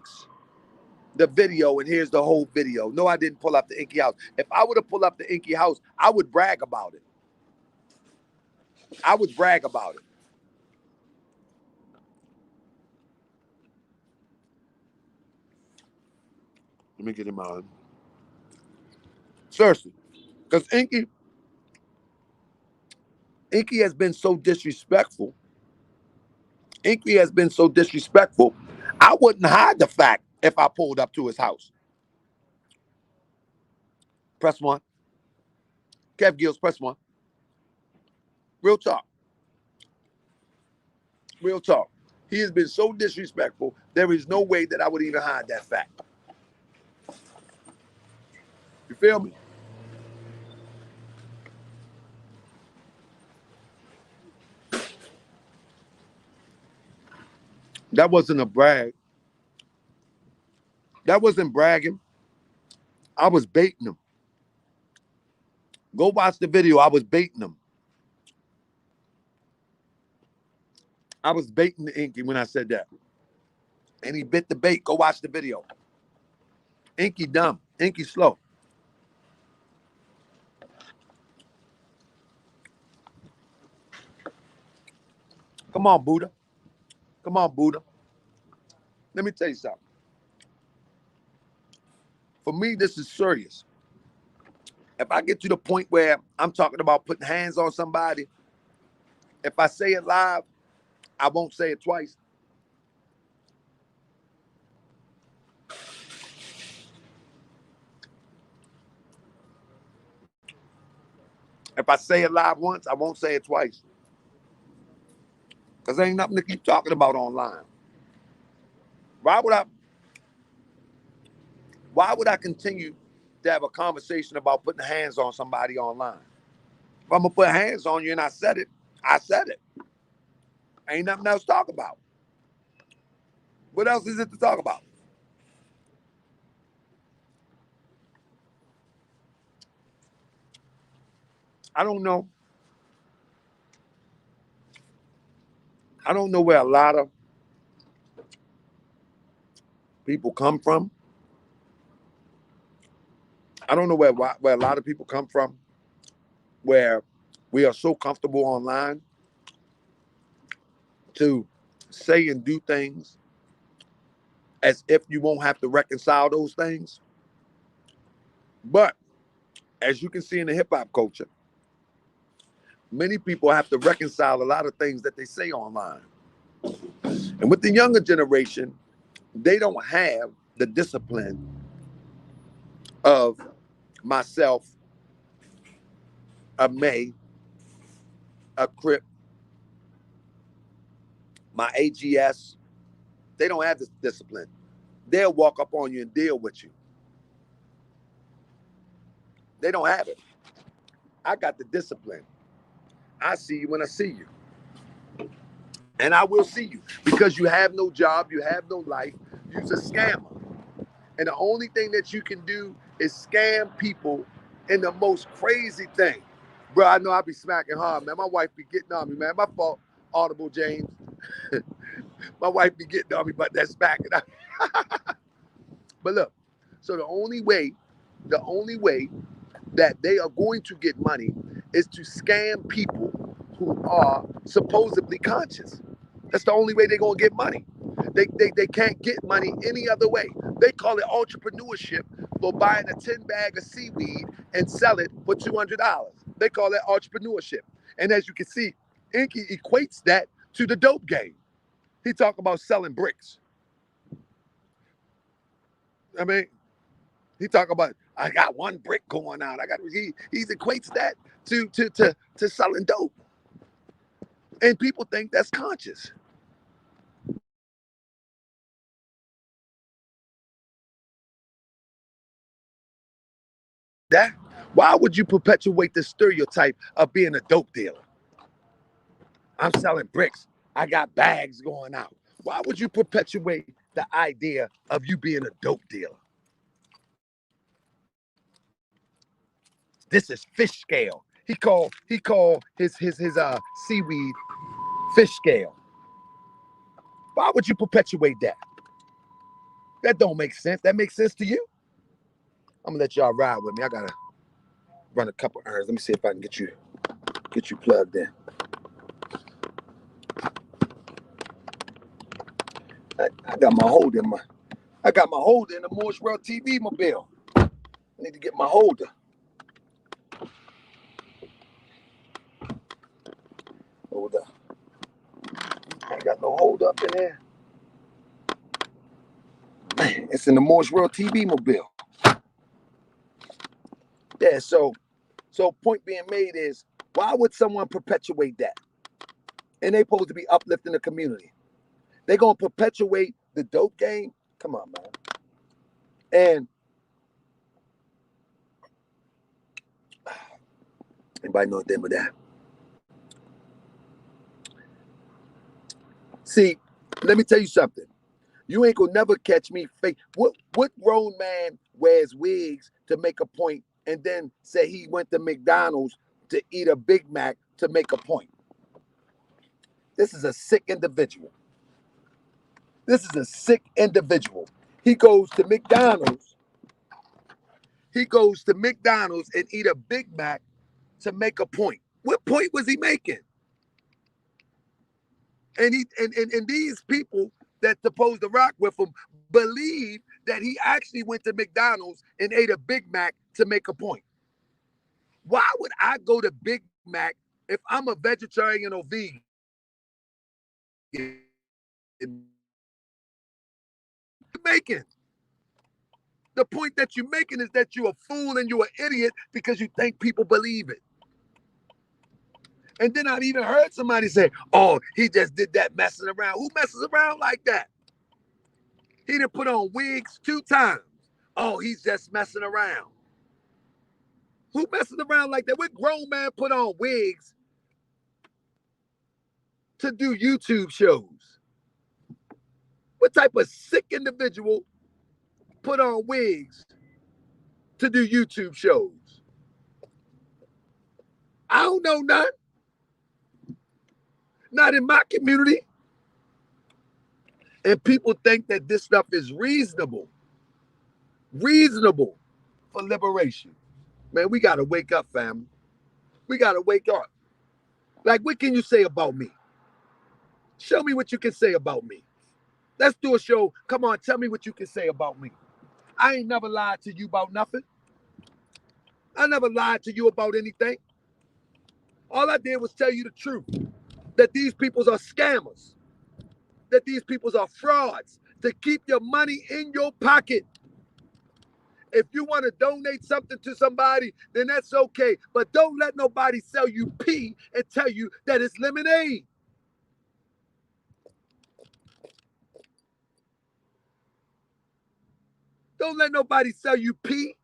the video, and here's the whole video. No, I didn't pull up the Enqi house. If I would have pulled up the Enqi house, I would brag about it. I would brag about it. Let me get him on. Seriously. Because Enqi has been so disrespectful. Enqi has been so disrespectful. I wouldn't hide the fact if I pulled up to his house. Press one. Kev Gills, press one. Real talk. Real talk. He has been so disrespectful, there is no way that I would even hide that fact. You feel me? That wasn't a brag. That wasn't bragging. I was baiting him. Go watch the video. I was baiting him. I was baiting the Enqi when I said that. And he bit the bait. Go watch the video. Enqi dumb. Enqi slow. Come on, Buddha. Come on, Buddha. Let me tell you something. For me, this is serious. If I get to the point where I'm talking about putting hands on somebody, if I say it live, I won't say it twice. If I say it live once, I won't say it twice. Because there ain't nothing to keep talking about online. Why would I continue to have a conversation about putting hands on somebody online? If I'm gonna put hands on you and I said it, I said it. Ain't nothing else to talk about. What else is it to talk about? I don't know. I don't know where a lot of people come from. I don't know where a lot of people come from where we are so comfortable online to say and do things as if you won't have to reconcile those things. But as you can see in the hip hop culture, many people have to reconcile a lot of things that they say online. And with the younger generation, they don't have the discipline of myself, a May, a Crip, my AGS. They don't have this discipline. They'll walk up on you and deal with you. They don't have it. I got the discipline. I see you when I see you. And I will see you because you have no job, you have no life, you're a scammer. And the only thing that you can do is scam people in the most crazy thing. Bro, I know I be smacking hard, man. My wife be getting on me, man. My fault, Audible James. My wife be getting on me about that smacking. But look, so the only way that they are going to get money is to scam people who are supposedly conscious. That's the only way they're going to get money. They can't get money any other way. They call it entrepreneurship for buying a 10 bag of seaweed and sell it for $200. They call that entrepreneurship. And as you can see, Enqi equates that to the dope game. He talk about selling bricks. I mean, he talk about, I got one brick going out. He equates that to selling dope. And people think that's conscious. That why would you perpetuate the stereotype of being a dope dealer? I'm selling bricks. I got bags going out. Why would you perpetuate the idea of you being a dope dealer? This is fish scale. He called his seaweed fish scale. Why would you perpetuate that? That don't make sense. That makes sense to you? I'm gonna let y'all ride with me. I gotta run a couple errands. Let me see if I can get you plugged in. I got my hold in my I got my holder in the Morse World TV mobile. I need to get my holder. Holder. I ain't got no holder up in there. Man, it's in the Morse World TV mobile. Yeah, so point being made is, why would someone perpetuate that? And they supposed to be uplifting the community. They gonna perpetuate the dope game? Come on, man. And anybody know anything with that? See, let me tell you something. You ain't gonna never catch me fake. What grown man wears wigs to make a point and then say he went to McDonald's to eat a Big Mac to make a point? This is a sick individual. This is a sick individual. He goes to McDonald's. He goes to McDonald's and eat a Big Mac to make a point. What point was he making? And these people that's supposed to rock with him believe that he actually went to McDonald's and ate a Big Mac to make a point. Why would I go to Big Mac if I'm a vegetarian or vegan? Making the point that you're making is that you're a fool and you're an idiot because you think people believe it. And then I've even heard somebody say, oh, he just did that messing around. Who messes around like that? He done put on wigs 2 times. Oh, he's just messing around. Who messes around like that? What grown man put on wigs to do YouTube shows? What type of sick individual put on wigs to do YouTube shows? I don't know none. Not in my community. And people think that this stuff is reasonable. Reasonable for liberation. Man, we got to wake up, family. We got to wake up. Like, what can you say about me? Show me what you can say about me. Let's do a show. Come on, tell me what you can say about me. I ain't never lied to you about nothing. I never lied to you about anything. All I did was tell you the truth. That these peoples are scammers. That these peoples are frauds. To keep your money in your pocket. If you want to donate something to somebody, then that's okay. But don't let nobody sell you pee and tell you that it's lemonade. Don't let nobody sell you pee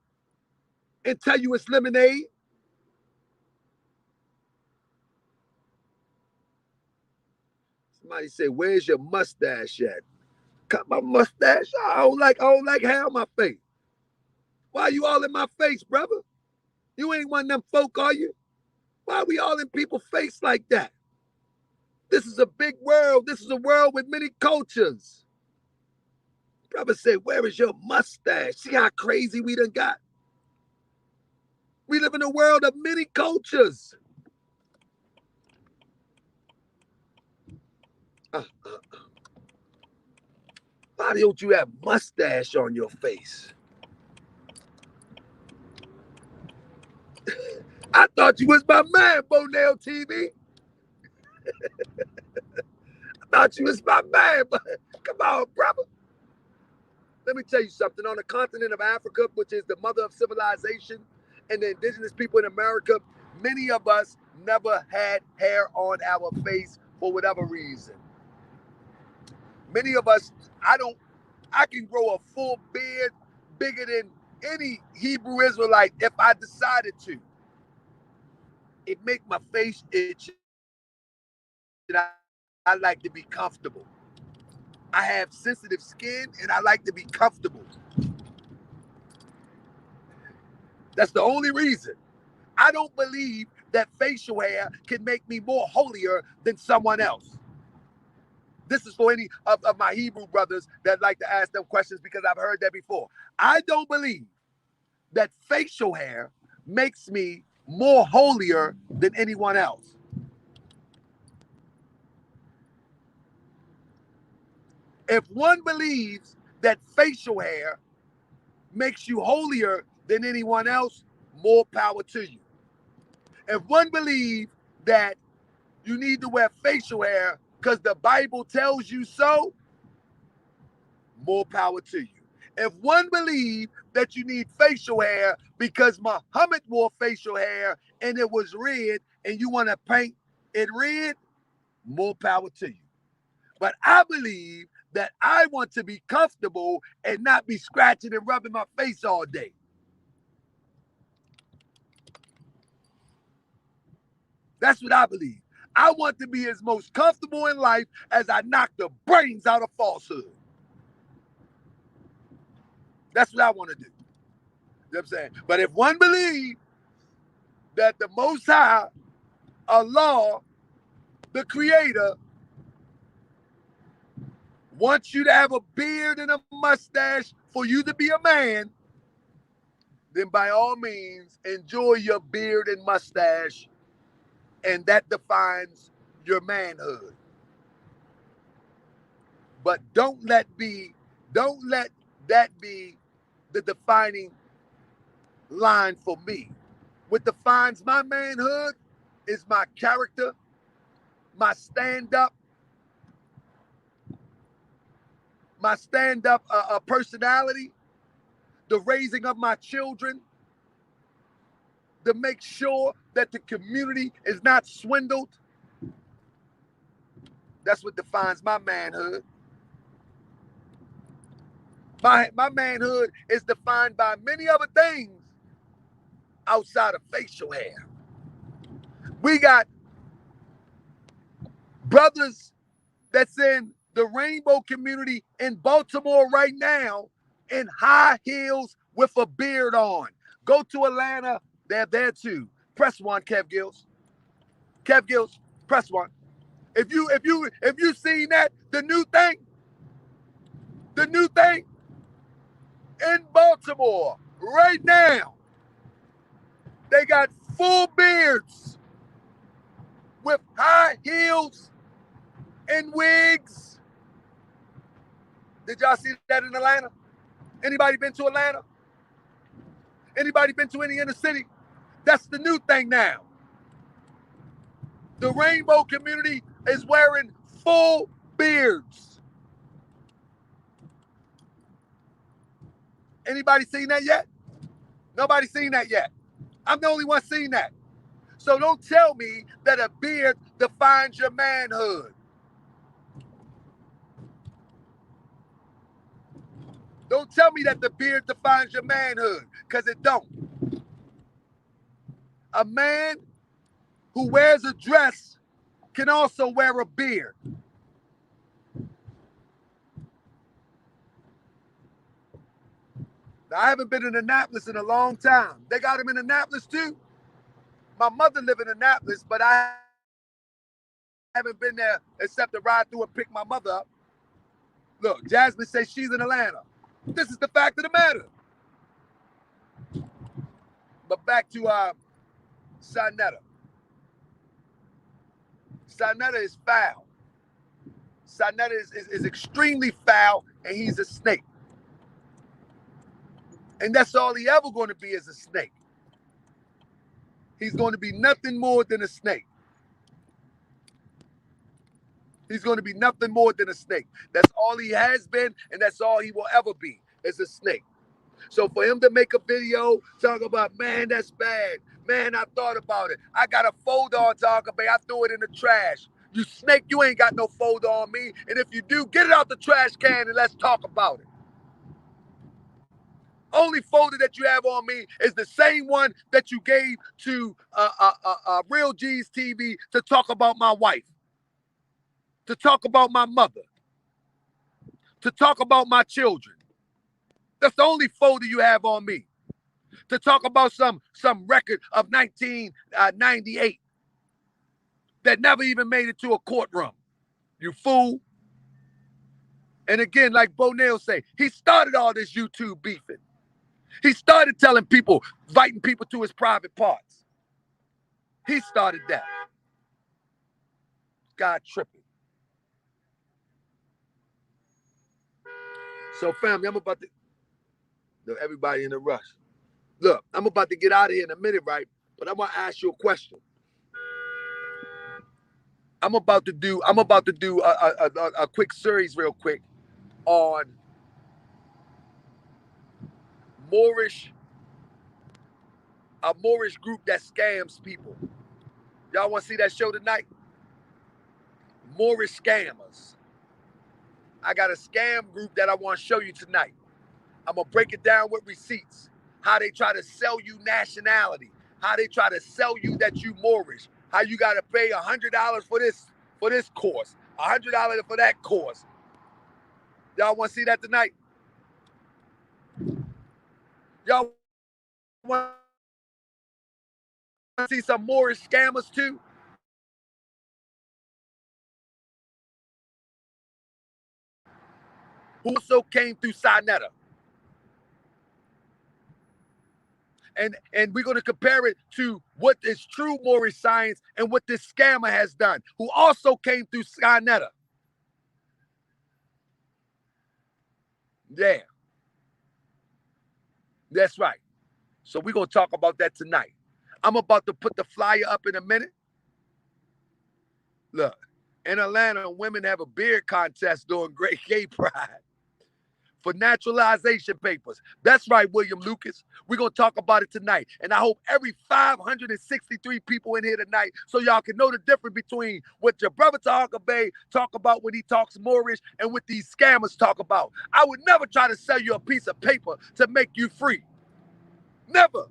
and tell you it's lemonade. Somebody say, where's your mustache at? Cut my mustache. I don't like hair on my face. Why you all in my face, brother? You ain't one of them folk, are you? Why are we all in people's face like that? This is a big world. This is a world with many cultures. Brother said, where is your mustache? See how crazy we done got? We live in a world of many cultures. Why don't you have mustache on your face? I thought you was my man, Bonell TV. I thought you was my man, but come on, brother. Let me tell you something. On the continent of Africa, which is the mother of civilization, and the indigenous people in America, many of us never had hair on our face for whatever reason. Many of us, I can grow a full beard bigger than any Hebrew Israelite if I decided to. It make my face itch. I like to be comfortable. I have sensitive skin and I like to be comfortable. That's the only reason. I don't believe that facial hair can make me more holier than someone else. This is for any of my Hebrew brothers that like to ask them questions because I've heard that before. I don't believe that facial hair makes me more holier than anyone else. If one believes that facial hair makes you holier than anyone else, more power to you. If one believes that you need to wear facial hair because the Bible tells you so, more power to you. If one believes that you need facial hair because Muhammad wore facial hair and it was red and you want to paint it red, more power to you. But I believe that I want to be comfortable and not be scratching and rubbing my face all day. That's what I believe. I want to be as most comfortable in life as I knock the brains out of falsehood. That's what I want to do. You know what I'm saying? But if one believes that the Most High, Allah, the Creator, wants you to have a beard and a mustache for you to be a man, then by all means, enjoy your beard and mustache, and that defines your manhood. But don't let that be the defining line for me. What defines my manhood is my character, my stand-up personality, the raising of my children, to make sure that the community is not swindled. That's what defines my manhood. My manhood is defined by many other things outside of facial hair. We got brothers that's in the rainbow community in Baltimore right now in high heels with a beard on. Go to Atlanta, they're there too. Press one, Kev Gills. Kev Gills, press one. If you seen that, the new thing in Baltimore right now, they got full beards with high heels and wigs. Did y'all see that in Atlanta? Anybody been to Atlanta? Anybody been to any inner city? That's the new thing now. The rainbow community is wearing full beards. Anybody seen that yet? Nobody seen that yet. I'm the only one seeing that. So don't tell me that a beard defines your manhood. Don't tell me that the beard defines your manhood, because it don't. A man who wears a dress can also wear a beard. Now, I haven't been in Annapolis in a long time. They got him in Annapolis too. My mother live in Annapolis, but I haven't been there except to ride through and pick my mother up. Look, Jasmine says she's in Atlanta. This is the fact of the matter. But back to Saneter. Saneter is foul. Saneter is extremely foul, and he's a snake. And that's all he ever going to be, is a snake. He's going to be nothing more than a snake. He's going to be nothing more than a snake. That's all he has been, and that's all he will ever be, is a snake. So for him to make a video talking about, man, that's bad. Man, I thought about it. I got a folder on Taharka Bey. I threw it in the trash. You snake, you ain't got no folder on me. And if you do, get it out the trash can and let's talk about it. Only folder that you have on me is the same one that you gave to Real G's TV to talk about my wife, to talk about my mother, to talk about my children. That's the only folder you have on me. To talk about some record of 1998 that never even made it to a courtroom. You fool. And again, like Bo Nail say, he started all this YouTube beefing. He started telling people, inviting people to his private parts. He started that. God tripping. So, family, I'm about to, everybody in a rush. Look, I'm about to get out of here in a minute, right? But I want to ask you a question. I'm about to do a quick series real quick on a Moorish group that scams people. Y'all want to see that show tonight? Moorish scammers. I got a scam group that I want to show you tonight. I'm going to break it down with receipts. How they try to sell you nationality. How they try to sell you that you Moorish. How you got to pay $100 for this course. $100 for that course. Y'all want to see that tonight? Y'all want to see some Moorish scammers too? Who also came through Saneter. And we're going to compare it to what is true Moorish science and what this scammer has done, who also came through Saneter. Yeah. That's right. So we're going to talk about that tonight. I'm about to put the flyer up in a minute. Look, in Atlanta, women have a beer contest during Great Gay Pride for naturalization papers. That's right, William Lucas. We're going to talk about it tonight. And I hope every 563 people in here tonight, so y'all can know the difference between what your brother Taharka Bey talk about when he talks Moorish and what these scammers talk about. I would never try to sell you a piece of paper to make you free. Never.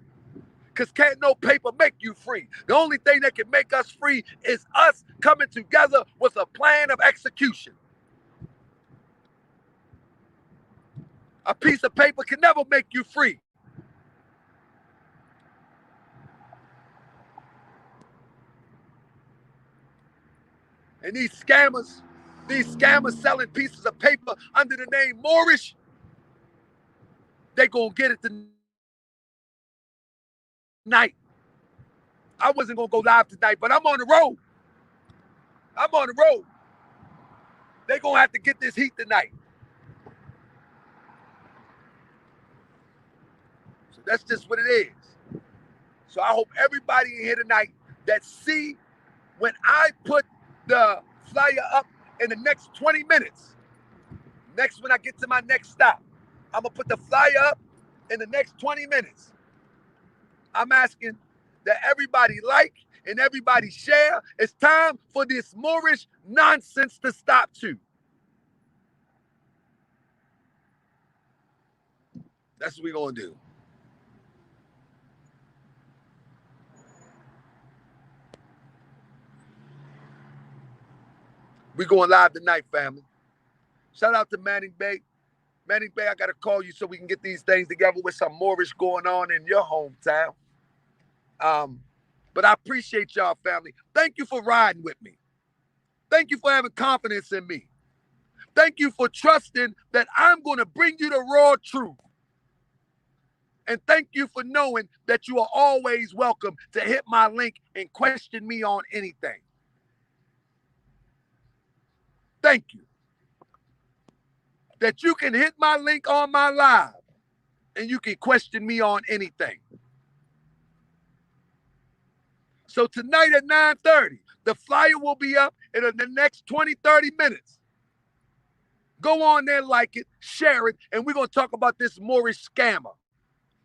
Because can't no paper make you free. The only thing that can make us free is us coming together with a plan of execution. A piece of paper can never make you free. And these scammers selling pieces of paper under the name Moorish, they gonna get it tonight. I wasn't gonna go live tonight, but I'm on the road. They gonna have to get this heat tonight. So that's just what it is. So I hope everybody in here tonight that see when I put the flyer up in the next 20 minutes, when I get to my next stop, I'm gonna put the flyer up in the next 20 minutes. I'm asking that everybody like and everybody share. It's time for this Moorish nonsense to stop too. That's what we're gonna do. We going live tonight, family. Shout out to Manning Bey. Manning Bey, I gotta call you so we can get these things together with some Moorish going on in your hometown. But I appreciate y'all, family. Thank you for riding with me. Thank you for having confidence in me. Thank you for trusting that I'm going to bring you the raw truth. And thank you for knowing that you are always welcome to hit my link and question me on anything. Thank you. That you can hit my link on my live and you can question me on anything. So tonight at 9:30, the flyer will be up in the next 20, 30 minutes. Go on there, like it, share it, and we're going to talk about this Moorish scammer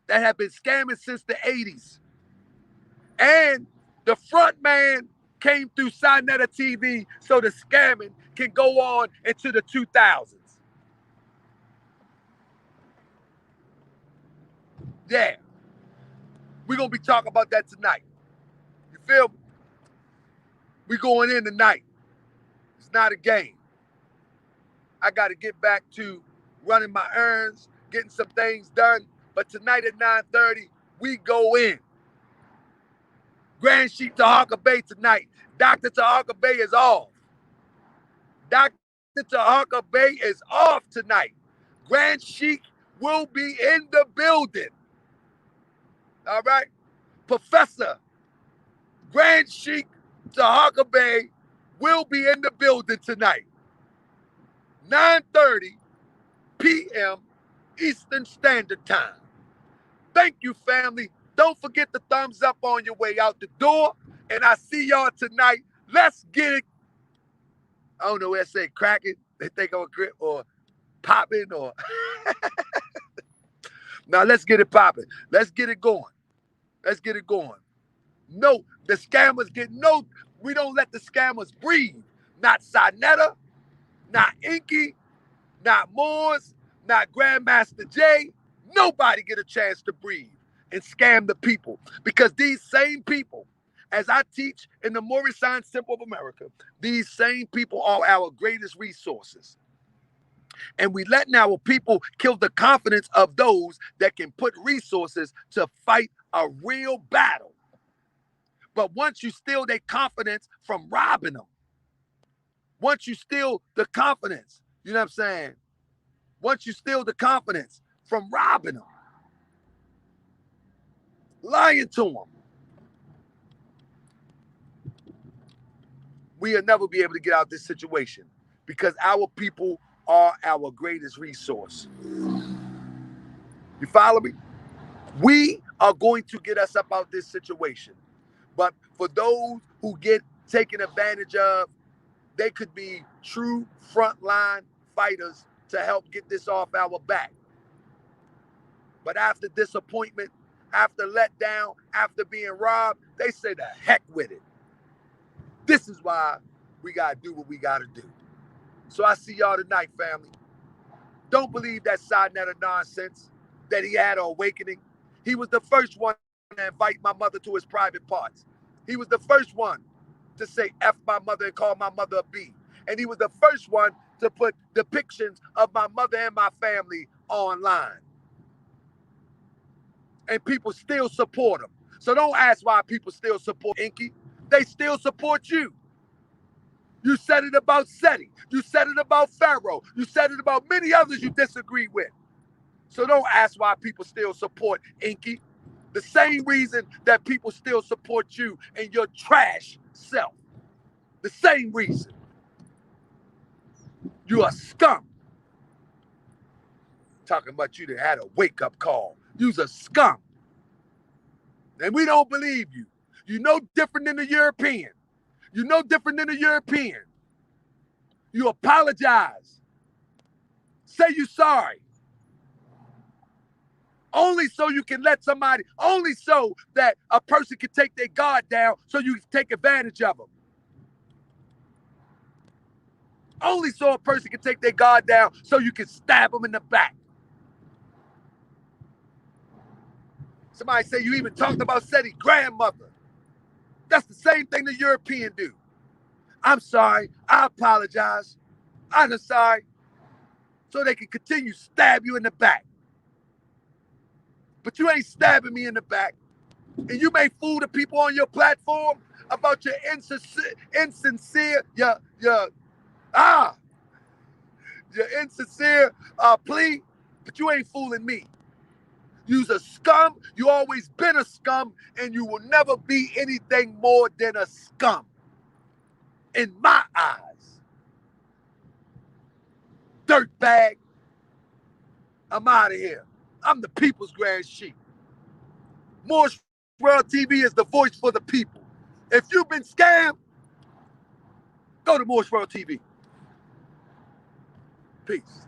that have been scamming since the 80s. And the front man came through Saneter TV so the scamming can go on into the 2000s. Yeah. We're going to be talking about that tonight. You feel me? We going in tonight. It's not a game. I got to get back to running my errands, getting some things done. But tonight at 9:30, we go in. Grand Sheik Taharka Bey tonight. Dr. Taharka Bey is off. Dr. Taharka Bey is off tonight. Grand Sheik will be in the building. All right? Professor Grand Sheik Taharka Bey will be in the building tonight. 9:30, p.m. Eastern Standard Time. Thank you, family. Don't forget the thumbs up on your way out the door. And I see y'all tonight. Let's get it. I don't know where I say cracking. They think I'm a grip or popping or. Now let's get it popping. Let's get it going. Let's get it going. No, the scammers get no. We don't let the scammers breathe. Not Saneter, not Enqi, not Moores, not Grandmaster J. Nobody get a chance to breathe and scam the people. Because these same people, as I teach in the Morris Science Temple of America, these same people are our greatest resources. And we letting our people kill the confidence of those that can put resources to fight a real battle. But once you steal their confidence from robbing them, once you steal the confidence, you know what I'm saying? Once you steal the confidence from robbing them, lying to them, we'll never be able to get out of this situation because our people are our greatest resource. You follow me? We are going to get us up out this situation. But for those who get taken advantage of, they could be true frontline fighters to help get this off our back. But after disappointment, after letdown, after being robbed, they say the heck with it. This is why we got to do what we got to do. So I see y'all tonight, family. Don't believe that Saneter nonsense that he had an awakening. He was the first one to invite my mother to his private parts. He was the first one to say F my mother and call my mother a B. And he was the first one to put depictions of my mother and my family online. And people still support him. So don't ask why people still support Enqi. They still support you. You said it about Seti. You said it about Pharaoh. You said it about many others you disagree with. So don't ask why people still support Enqi. The same reason that people still support you and your trash self. The same reason. You a scum. Talking about you that had a wake-up call. You's a scum. And we don't believe you. You no different than the European. You no different than the European. You apologize. Say you sorry. Only so you can let somebody, only so that a person can take their guard down so you can take advantage of them. Only so a person can take their guard down so you can stab them in the back. Somebody say you even talked about Seti's grandmother. That's the same thing the European do. I'm sorry. I apologize. I'm sorry. So they can continue to stab you in the back. But you ain't stabbing me in the back. And you may fool the people on your platform about your insincere plea, but you ain't fooling me. You's a scum. You always been a scum, and you will never be anything more than a scum. In my eyes. Dirtbag. I'm out of here. I'm the people's grand chief. Morris World TV is the voice for the people. If you've been scammed, go to Morris World TV. Peace.